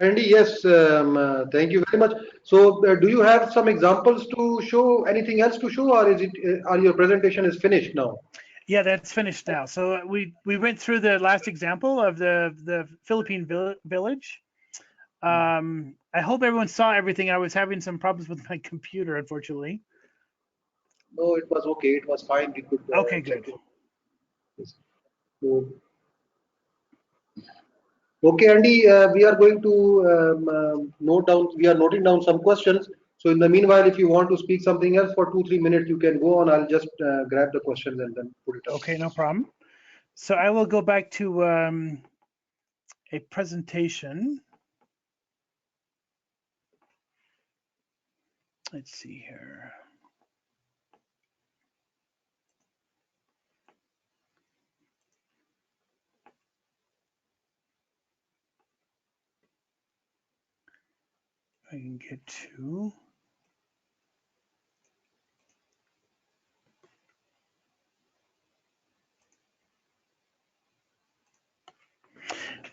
Andy, yes, thank you very much. So, do you have some examples to show? Anything else to show, or is it? Are your presentation is finished now? Yeah, that's finished now. So we went through the last example of the Philippine village. I hope everyone saw everything. I was having some problems with my computer, unfortunately. No, it was okay. It was fine. We could Okay, check good. it. Yes. So, okay, Andy, we are going to note down. We are noting down some questions. So, in the meanwhile, if you want to speak something else for 2-3 minutes, you can go on. I'll just grab the questions and then put it up. Okay, no problem. So I will go back to a presentation. Let's see here. I can get to.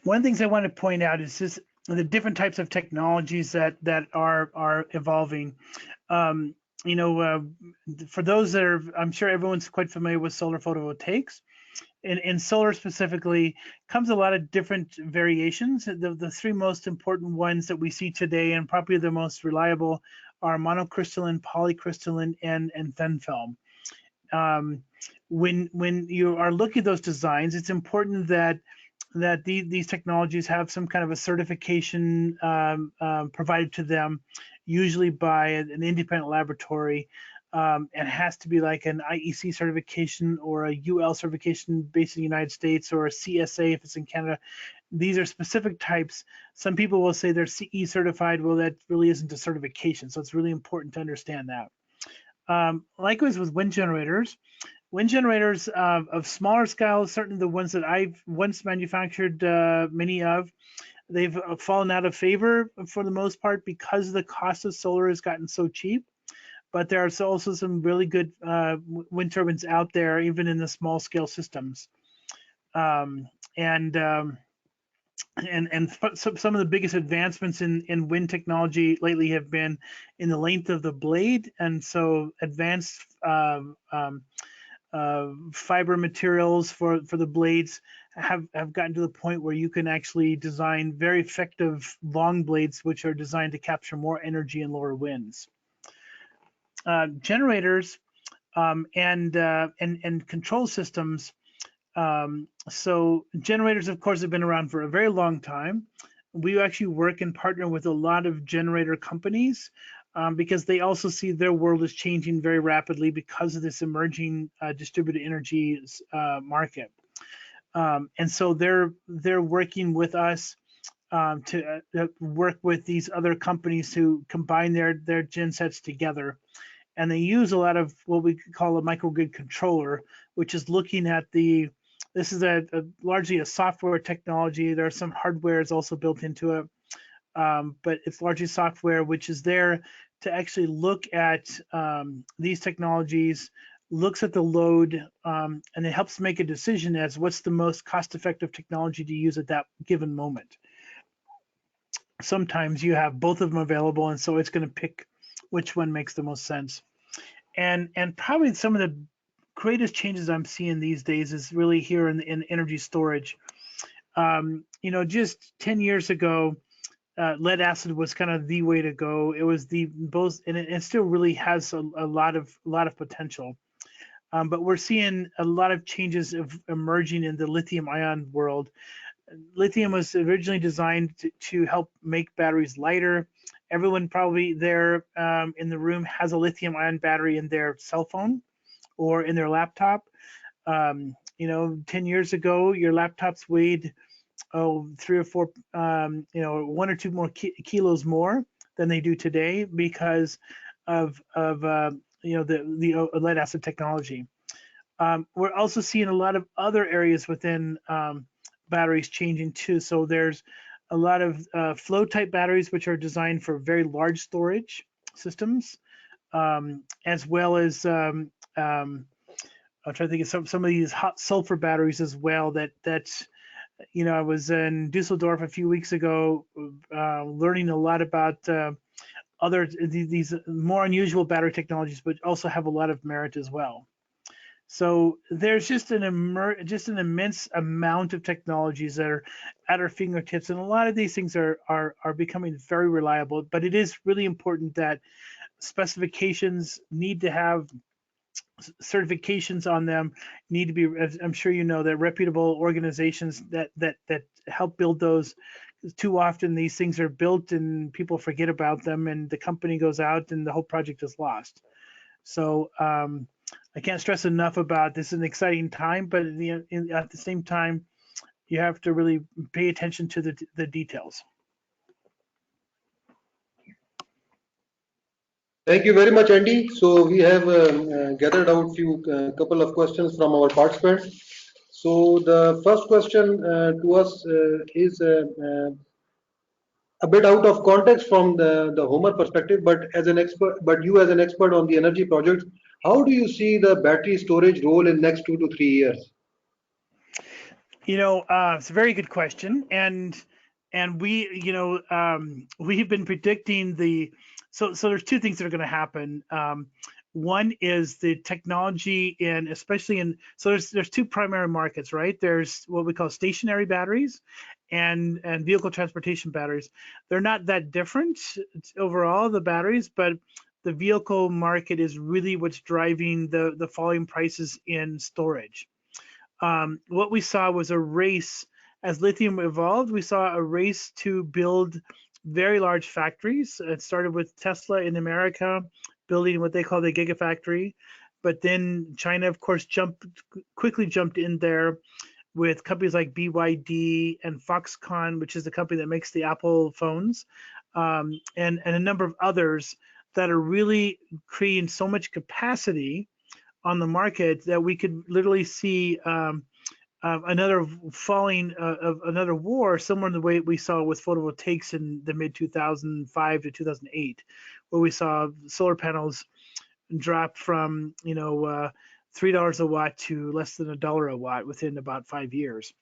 One of the things I want to point out is this, the different types of technologies that are evolving. You know, for those that are, I'm sure everyone's quite familiar with solar photovoltaics. In solar specifically, comes a lot of different variations. The three most important ones that we see today, and probably the most reliable, are monocrystalline, polycrystalline, and thin film. When you are looking at those designs, it's important that these technologies have some kind of a certification provided to them, usually by an independent laboratory. And has to be like an IEC certification or a UL certification based in the United States, or a CSA if it's in Canada. These are specific types. Some people will say they're CE certified. Well, that really isn't a certification. So it's really important to understand that. Likewise with wind generators. Wind generators of smaller scale, certainly the ones that I've once manufactured many of, they've fallen out of favor for the most part because the cost of solar has gotten so cheap. But there are also some really good wind turbines out there, even in the small scale systems. Some of the biggest advancements in wind technology lately have been in the length of the blade, and so advanced fiber materials for the blades have gotten to the point where you can actually design very effective long blades, which are designed to capture more energy in lower winds. Generators and control systems. So generators, of course, have been around for a very long time. We actually work and partner with a lot of generator companies because they also see their world is changing very rapidly because of this emerging distributed energy market. And so they're working with us to work with these other companies to combine their gen sets together. And they use a lot of what we call a microgrid controller, which is looking at this is largely a software technology. There are some hardware is also built into it, but it's largely software, which is there to actually look at these technologies, looks at the load, and it helps make a decision as what's the most cost-effective technology to use at that given moment. Sometimes you have both of them available, and so it's going to pick which one makes the most sense. And probably some of the greatest changes I'm seeing these days is really here in energy storage. You know, just 10 years ago, lead acid was kind of the way to go. It was and it still really has a lot of potential. But we're seeing a lot of changes emerging in the lithium ion world. lithium was originally designed to help make batteries lighter. Everyone probably there in the room has a lithium ion battery in their cell phone or in their laptop. 10 years ago, your laptops weighed, 3 or 4, 1 or 2 more kilos more than they do today because of the lead acid technology. We're also seeing a lot of other areas within batteries changing too. So there's a lot of flow type batteries, which are designed for very large storage systems, as well as I'm trying to think of some of these hot sulfur batteries as well. I was in Dusseldorf a few weeks ago, learning a lot about these more unusual battery technologies, but also have a lot of merit as well. So there's just an immense amount of technologies that are at our fingertips, and a lot of these things are becoming very reliable. But it is really important that specifications need to have certifications on them, need to be, as I'm sure you know, that reputable organizations that help build those. Too often these things are built and people forget about them, and the company goes out and the whole project is lost. So I can't stress enough about this is an exciting time, but at the same time, you have to really pay attention to the details. Thank you very much, Andy. So we have gathered out few couple of questions from our participants. So the first question to us is a bit out of context from the Homer perspective, but you as an expert on the energy projects, how do you see the battery storage role in next 2 to 3 years? It's a very good question, and we've been predicting so there's two things that are going to happen. One is the technology there's two primary markets, right? There's what we call stationary batteries and vehicle transportation batteries. They're not that different overall, the batteries, but the vehicle market is really what's driving the falling prices in storage. What we saw was a race as lithium evolved. We saw a race to build very large factories. It started with Tesla in America, building what they call the Gigafactory. But then China, of course, quickly jumped in there with companies like BYD and Foxconn, which is the company that makes the Apple phones, and a number of others that are really creating so much capacity on the market that we could literally see another falling of another war, similar to the way we saw with photovoltaics in the mid 2005 to 2008, where we saw solar panels drop from $3 a watt to less than $1 a watt within about 5 years.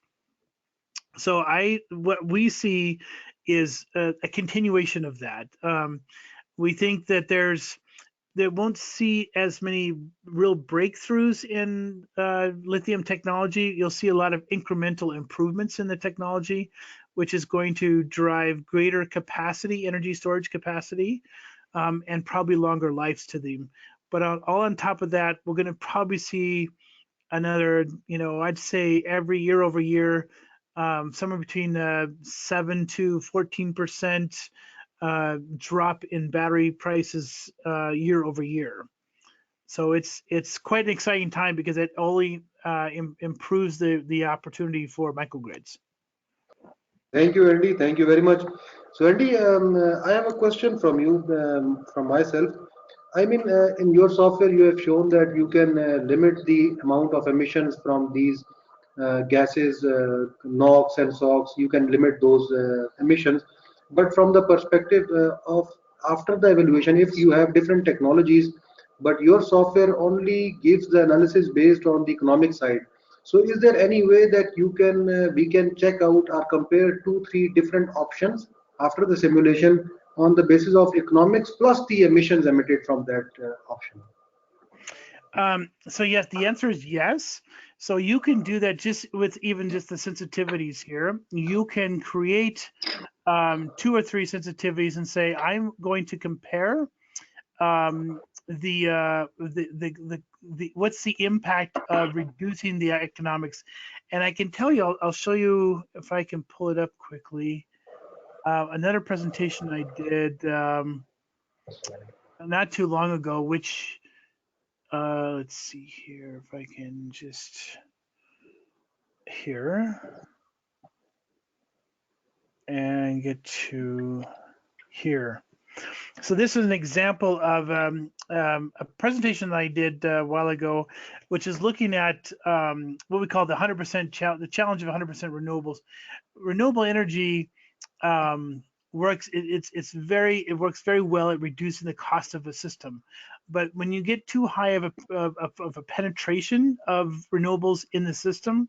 So what we see is a continuation of that. We think that there won't see as many real breakthroughs in lithium technology. You'll see a lot of incremental improvements in the technology, which is going to drive greater capacity, energy storage capacity, and probably longer lives to them. But all on top of that, we're going to probably see another, I'd say every year over year, somewhere between 7 to 14% drop in battery prices year over year. So it's quite an exciting time because it only improves the opportunity for microgrids. Thank you, Andy. Thank you very much. So, Andy, I have a question from you, from myself. I mean, in your software, you have shown that you can limit the amount of emissions from these gases, NOx and SOx. You can limit those emissions. But from the perspective of after the evaluation, if you have different technologies, but your software only gives the analysis based on the economic side. So is there any way that we can check out or compare 2, 3 different options after the simulation on the basis of economics plus the emissions emitted from that option? So yes, the answer is yes. So you can do that just with even just the sensitivities here. You can create 2 or 3 sensitivities and say, I'm going to compare what's the impact of reducing the economics And I can tell you, I'll show you if I can pull it up quickly. Another presentation I did not too long ago, which let's see here if I can just here and get to here. So this is an example of a presentation that I did a while ago, which is looking at what we call the 100% the challenge of 100% renewables. Renewable energy works. It works very well at reducing the cost of a system, but when you get too high of a penetration of renewables in the system,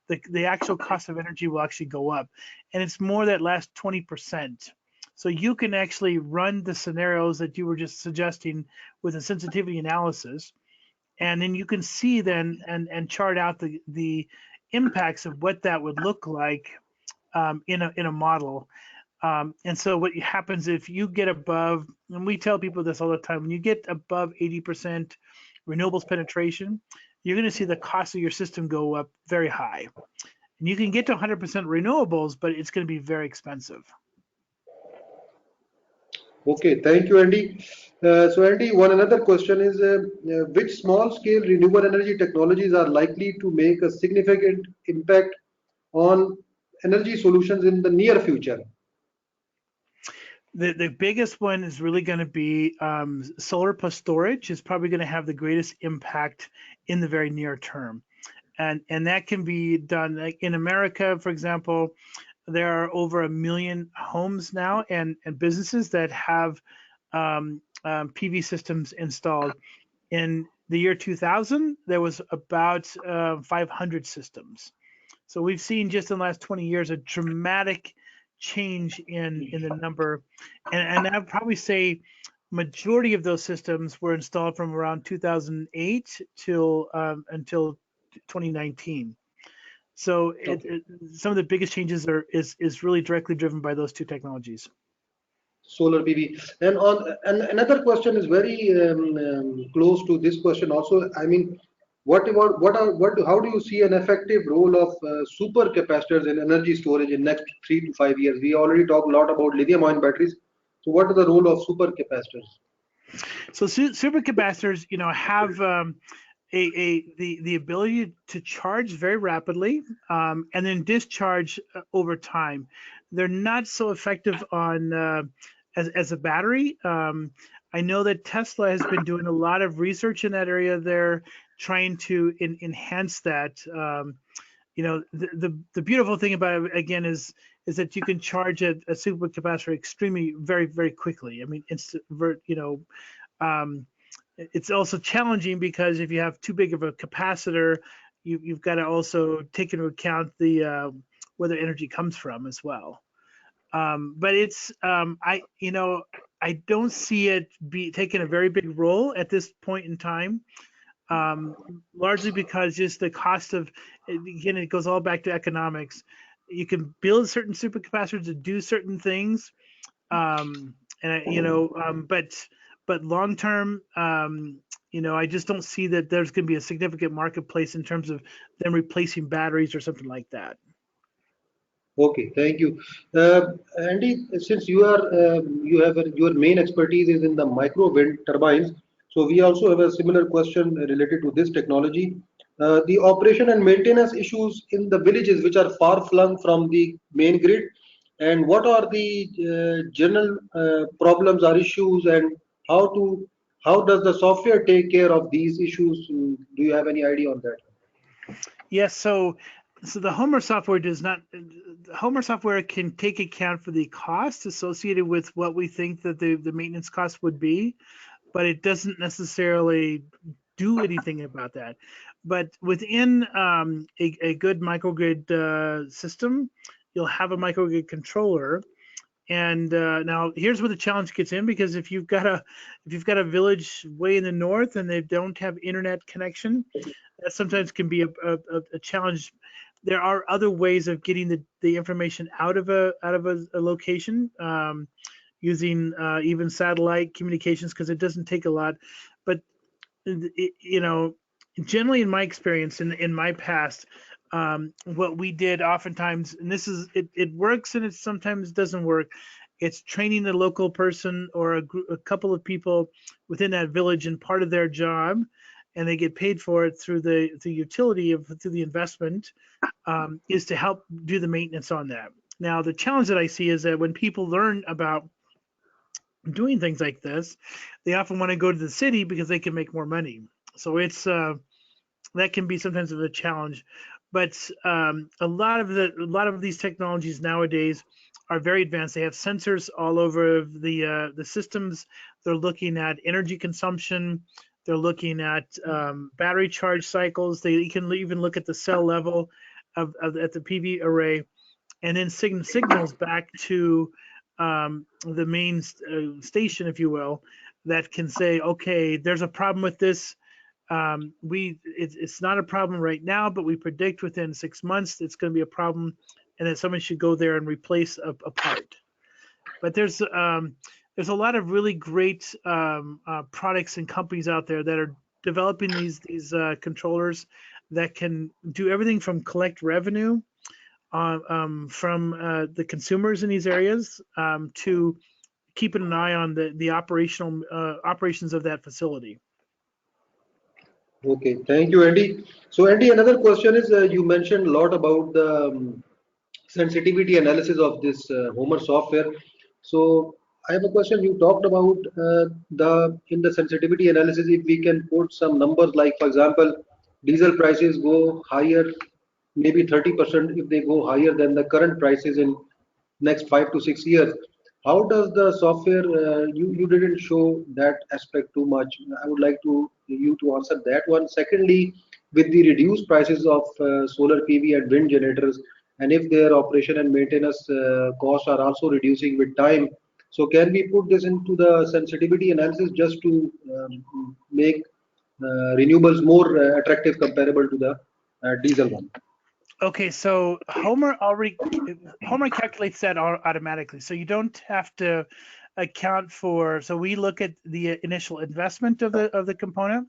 the actual cost of energy will actually go up, and it's more that last 20%. So you can actually run the scenarios that you were just suggesting with a sensitivity analysis, and then you can see then and chart out the impacts of what that would look like in a model. And so what happens if you get above, and we tell people this all the time, when you get above 80% renewables penetration, you're going to see the cost of your system go up very high. And you can get to 100% renewables, but it's going to be very expensive. Okay, thank you, Andy. So, Andy, one another question is which small scale renewable energy technologies are likely to make a significant impact on energy solutions in the near future? The biggest one is really going to be solar plus storage is probably going to have the greatest impact in the very near term. And that can be done like in America, for example. There are over 1 million homes now and businesses that have PV systems installed. In the year 2000, there was about 500 systems. So we've seen just in the last 20 years a dramatic change in the number. And I'd probably say majority of those systems were installed from around 2008 till until 2019. So some of the biggest changes is really directly driven by those two technologies. Solar PV. And another question is very close to this question also. I mean, how do you see an effective role of super capacitors in energy storage in next 3 to 5 years? We already talked a lot about lithium-ion batteries. So, what is the role of super capacitors? So super capacitors, have the ability to charge very rapidly and then discharge over time. They're not so effective on as a battery. I know that Tesla has been doing a lot of research in that area. They're trying to enhance that. The beautiful thing about it again is that you can charge a super capacitor extremely very, very quickly. I mean, it's also challenging because if you have too big of a capacitor, you've got to also take into account the where the energy comes from as well. But it's I don't see it taking a very big role at this point in time, largely because just the cost of, again, it goes all back to economics. You can build certain supercapacitors to do certain things, but long term, I just don't see that there's going to be a significant marketplace in terms of them replacing batteries or something like that. Okay, thank you, Andy. Since your main expertise is in the micro wind turbines, so we also have a similar question related to this technology. The operation and maintenance issues in the villages which are far flung from the main grid, and what are the general problems or issues, and how does the software take care of these issues? Do you have any idea on that? Yes, so the Homer software does not. Homer software can take account for the cost associated with what we think that the maintenance cost would be, but it doesn't necessarily do anything about that. But within a good microgrid system, you'll have a microgrid controller. And now here's where the challenge gets in, because if you've got a village way in the north and they don't have internet connection, that sometimes can be a challenge. There are other ways of getting the information out of a location, using even satellite communications, because it doesn't take a lot. But generally in my experience in my past, What we did oftentimes, and this is it works and it sometimes doesn't work. It's training the local person or a couple of people within that village and part of their job, and they get paid for it through the utility of through the investment, is to help do the maintenance on that. Now, the challenge that I see is that when people learn about doing things like this, they often want to go to the city because they can make more money. So it's that can be sometimes of a challenge. But a lot of these technologies nowadays are very advanced. They have sensors all over the systems. They're looking at energy consumption. They're looking at battery charge cycles. They can even look at the cell level at the PV array, and then signals back to the main station, if you will, that can say, okay, there's a problem with this. It's not a problem right now, but we predict within 6 months it's going to be a problem, and that someone should go there and replace a part. But there's a lot of really great products and companies out there that are developing these controllers that can do everything from collect revenue from the consumers in these areas to keeping an eye on the operational operations of that facility. Okay, thank you, Andy. So, Andy, another question is you mentioned a lot about the sensitivity analysis of this Homer software. So, I have a question. You talked about the in the sensitivity analysis, if we can put some numbers, like for example, diesel prices go higher, maybe 30% if they go higher than the current prices in next 5 to 6 years. How does the software? You didn't show that aspect too much. I would like to you to answer that one. Secondly, with the reduced prices of solar PV and wind generators, and if their operation and maintenance costs are also reducing with time, so can we put this into the sensitivity analysis just to make renewables more attractive comparable to the diesel one? Okay, so Homer calculates that automatically, so you don't have to account for. So we look at the initial investment of the component,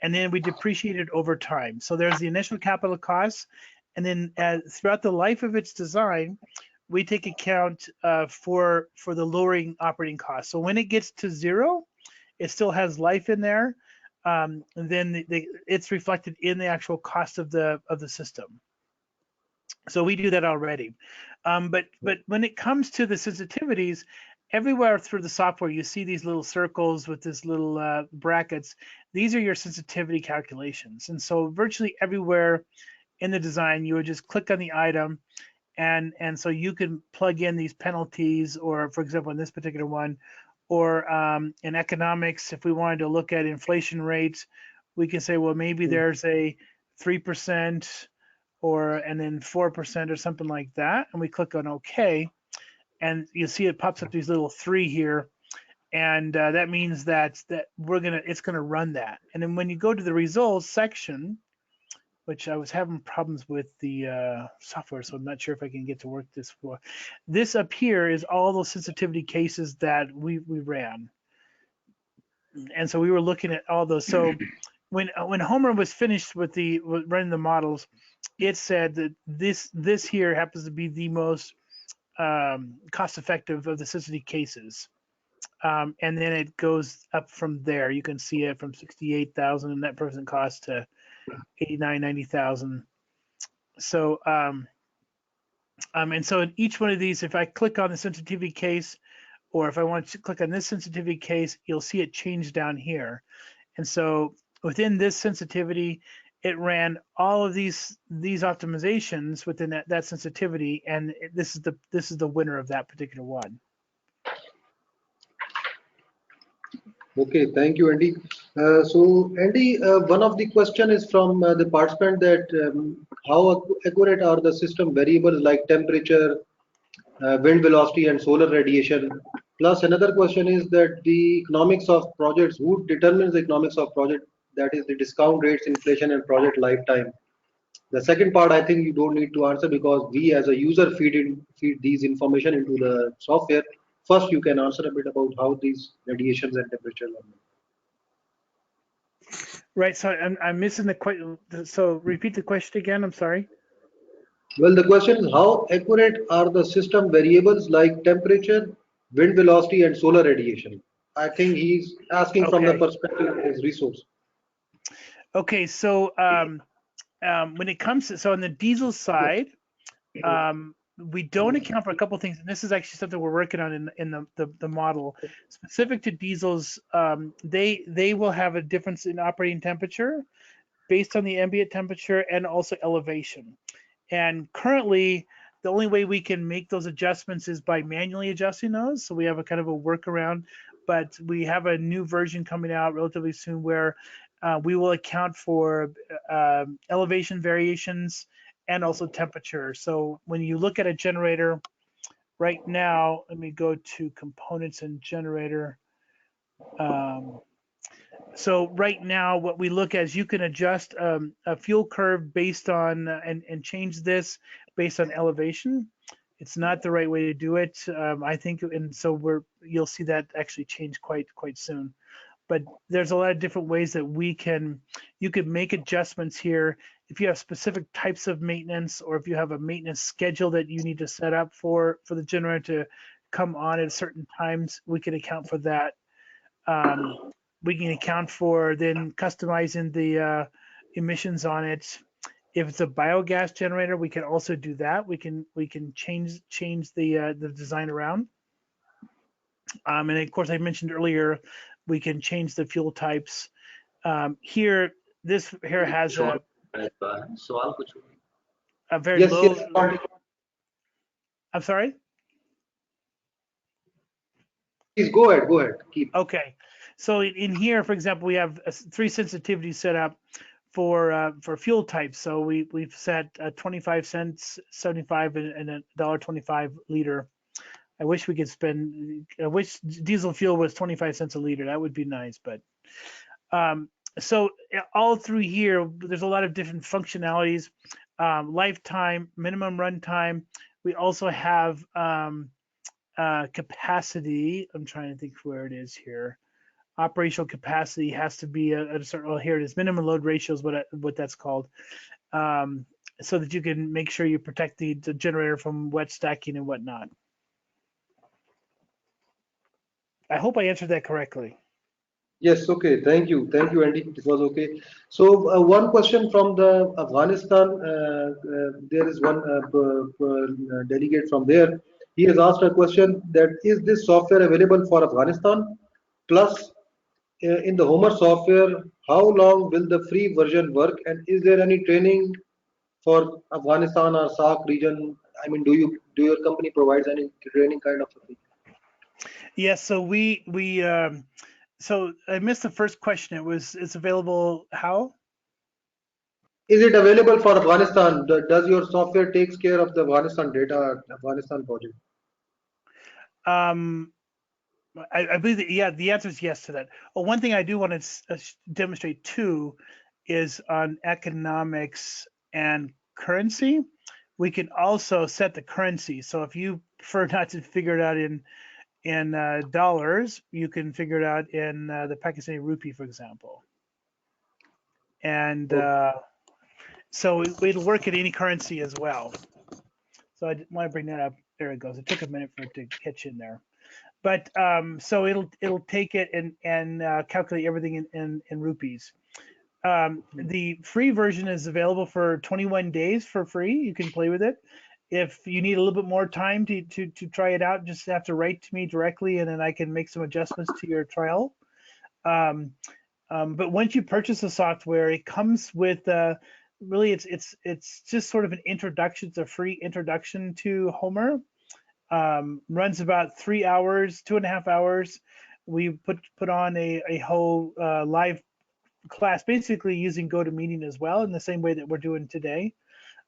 and then we depreciate it over time. So there's the initial capital costs, and then throughout the life of its design, we take account for the lowering operating costs. So when it gets to zero, it still has life in there. Then it's reflected in the actual cost of the system. So we do that already. But when it comes to the sensitivities, everywhere through the software, you see these little circles with this little brackets. These are your sensitivity calculations. And so virtually everywhere in the design, you would just click on the item, and so you can plug in these penalties, or for example, in this particular one, or in economics, if we wanted to look at inflation rates, we can say, well, maybe there's a 3% and then 4% or something like that, and we click on OK, and you see it pops up these little 3 here, and that means that it's gonna run that. And then when you go to the results section, which I was having problems with the software, so I'm not sure if I can get to work this for. This up here is all those sensitivity cases that we ran, and so we were looking at all those. So when Homer was finished with running the models, it said that this here happens to be the most cost effective of the sensitivity cases. And then it goes up from there. You can see it from 68,000 net present cost to 89, 90,000. So, and so in each one of these, if I click on the sensitivity case, or if I want to click on this sensitivity case, you'll see it change down here. And so within this sensitivity, it ran all of these optimizations within that sensitivity, and this is the winner of that particular one. Okay, thank you, Andy. So, Andy, one of the question is from the participant that how accurate are the system variables like temperature, wind velocity, and solar radiation? Plus, another question is that the economics of projects, who determines the economics of project? That is the discount rates, inflation, and project lifetime. The second part, I think you don't need to answer because we as a user feed these information into the software. First, you can answer a bit about how these radiations and temperature are. Right. So I'm missing the question. So repeat the question again. I'm sorry. Well, the question is how accurate are the system variables like temperature, wind velocity, and solar radiation? I think he's asking from the Okay. perspective of his resource. Okay. So when it comes to, so on the diesel side, we don't account for a couple of things, and this is actually something we're working on in the model specific to diesels. They will have a difference in operating temperature based on the ambient temperature and also elevation. And currently, the only way we can make those adjustments is by manually adjusting those. So we have a kind of a workaround, but we have a new version coming out relatively soon where we will account for elevation variations and also temperature. So when you look at a generator right now, let me go to components and generator. Um, so right now, what we look at is you can adjust a fuel curve based on and change this based on elevation. It's not the right way to do it, I think, and so you'll see that actually change quite soon. But there's a lot of different ways that you could make adjustments here. If you have specific types of maintenance, or if you have a maintenance schedule that you need to set up for the generator to come on at certain times, we can account for that. Um, we can account for then customizing the emissions on it. If it's a biogas generator, we can also do that. We can change the design around. And of course, I mentioned earlier, we can change the fuel types. Here, this here has a very Yes, yes. low. I'm sorry. Please go ahead. Go ahead. Keep. Okay, so in here, for example, we have three sensitivities set up for fuel types. So we've set 25 cents, 75, and a $1.25 liter. I wish we could spend. I wish diesel fuel was 25 cents a liter. That would be nice. But so all through here, there's a lot of different functionalities. Lifetime, minimum runtime. We also have capacity. I'm trying to think where it is here. Operational capacity has to be a certain. Oh, here it is. Minimum load ratio is what that's called, so that you can make sure you protect the generator from wet stacking and whatnot. I hope I answered that correctly. Yes, okay. Thank you. Thank you, Andy. It was okay. So, one question from the Afghanistan. There is one delegate from there. He has asked a question that is this software available for Afghanistan? Plus, in the Homer software, how long will the free version work? And is there any training for Afghanistan or SAARC region? I mean, do your company provides any training kind of a thing? Yes. So we so I missed the first question. It's available how? Is it available for Afghanistan? Does your software takes care of the Afghanistan data, Afghanistan project? Um, I believe that, yeah, the answer is yes to that. Well, one thing I do want to demonstrate too is on economics and currency. We can also set the currency. So if you prefer not to figure it out in dollars, you can figure it out in the Pakistani rupee, for example. And Okay. so it'll work in any currency as well. So I want to bring that up. There it goes. It took a minute for it to catch in there. But so it'll take it and calculate everything in rupees. The free version is available for 21 days for free. You can play with it. If you need a little bit more time to try it out, just have to write to me directly, and then I can make some adjustments to your trial. Um, but once you purchase the software, it comes with really it's just sort of an introduction. It's a free introduction to Homer. Runs about 3 hours, 2.5 hours. We put on a whole live class, basically using GoToMeeting as well, in the same way that we're doing today.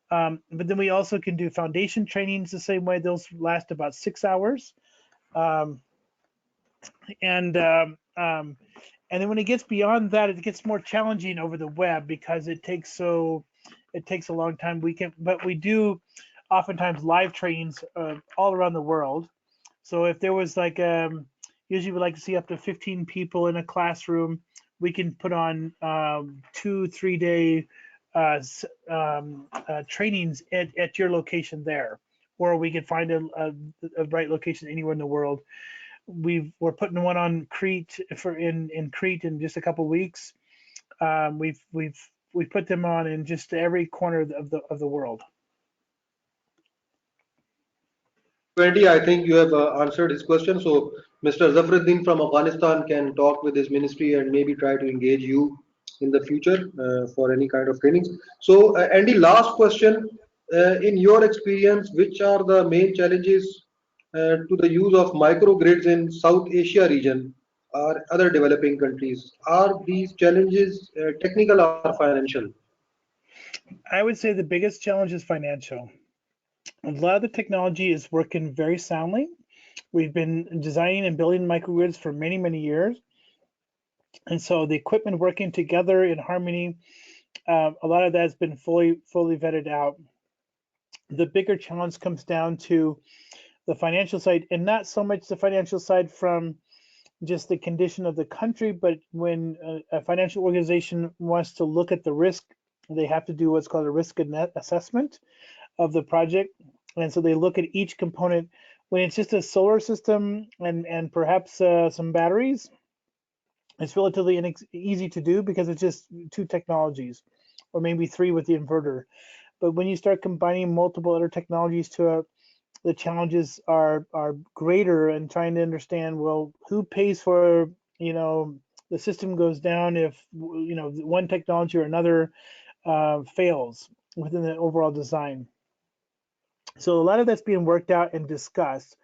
But then we also can do foundation trainings the same way. Those last about 6 hours. Um, and um, um, and then when it gets beyond that, it gets more challenging over the web because it takes a long time. But we do oftentimes live trainings all around the world. So if there was like usually we like to see up to 15 people in a classroom, we can put on 2-3 day trainings at your location there, or we could find a right location anywhere in the world. We're putting one on Crete in Crete in just a couple weeks. We've put them on in just every corner of the world. Thank you, Andy. I think you have answered his question. So, Mr. Zafruddin from Afghanistan can talk with his ministry and maybe try to engage you in the future for any kind of trainings. So, Andy, last question. In your experience, which are the main challenges to the use of microgrids in South Asia region or other developing countries? Are these challenges technical or financial? I would say the biggest challenge is financial. A lot of the technology is working very soundly. We've been designing and building microgrids for many, many years. And so the equipment working together in harmony, a lot of that has been fully vetted out. The bigger challenge comes down to the financial side, and not so much the financial side from just the condition of the country, but when a financial organization wants to look at the risk, they have to do what's called a risk assessment of the project. And so they look at each component. When it's just a solar system and perhaps some batteries, it's relatively easy to do because it's just two technologies, or maybe three with the inverter. But when you start combining multiple other technologies to the challenges are greater, and trying to understand, well, who pays for, the system goes down if, one technology or another fails within the overall design. So a lot of that's being worked out and discussed,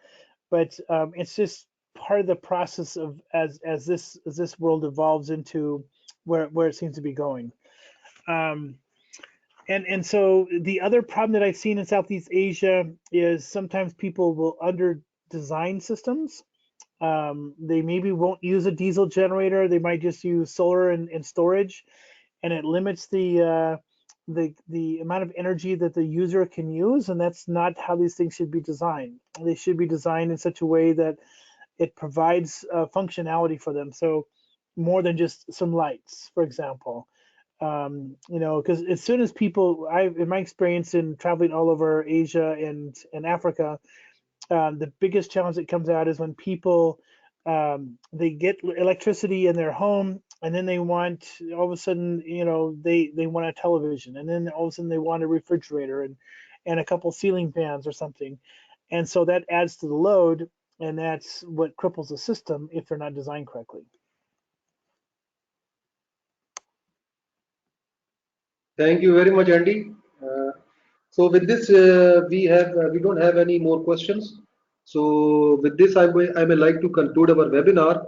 but it's just part of the process of as this world evolves into where it seems to be going. And so the other problem that I've seen in Southeast Asia is sometimes people will under design systems. They maybe won't use a diesel generator. They might just use solar and storage, and it limits the amount of energy that the user can use. And that's not how these things should be designed. They should be designed in such a way that it provides functionality for them. So more than just some lights, for example. Because as soon as people, in my experience in traveling all over Asia and Africa, the biggest challenge that comes out is when people they get electricity in their home, and then they want, all of a sudden, they want a television, and then all of a sudden they want a refrigerator and a couple ceiling fans or something, and so that adds to the load, and that's what cripples the system if they're not designed correctly. Thank you very much, Andy. So with this, we don't have any more questions. So with this, I may like to conclude our webinar.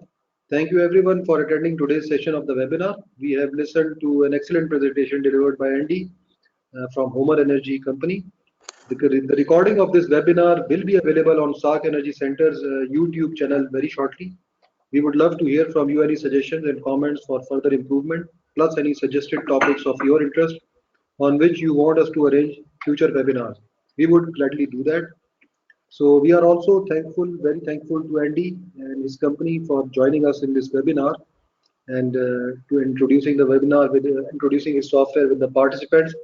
Thank you everyone for attending today's session of the webinar. We have listened to an excellent presentation delivered by Andy from Homer Energy Company. The recording of this webinar will be available on SAARC Energy Center's YouTube channel very shortly. We would love to hear from you any suggestions and comments for further improvement, plus any suggested topics of your interest on which you want us to arrange future webinars. We would gladly do that. So we are also very thankful to Andy and his company for joining us in this webinar, and to introducing the webinar with introducing his software with the participants.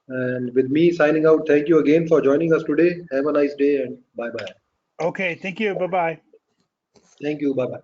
And with me signing out, thank you again for joining us today. Have a nice day and bye bye. Okay, thank you. Bye bye. Thank you. Bye bye.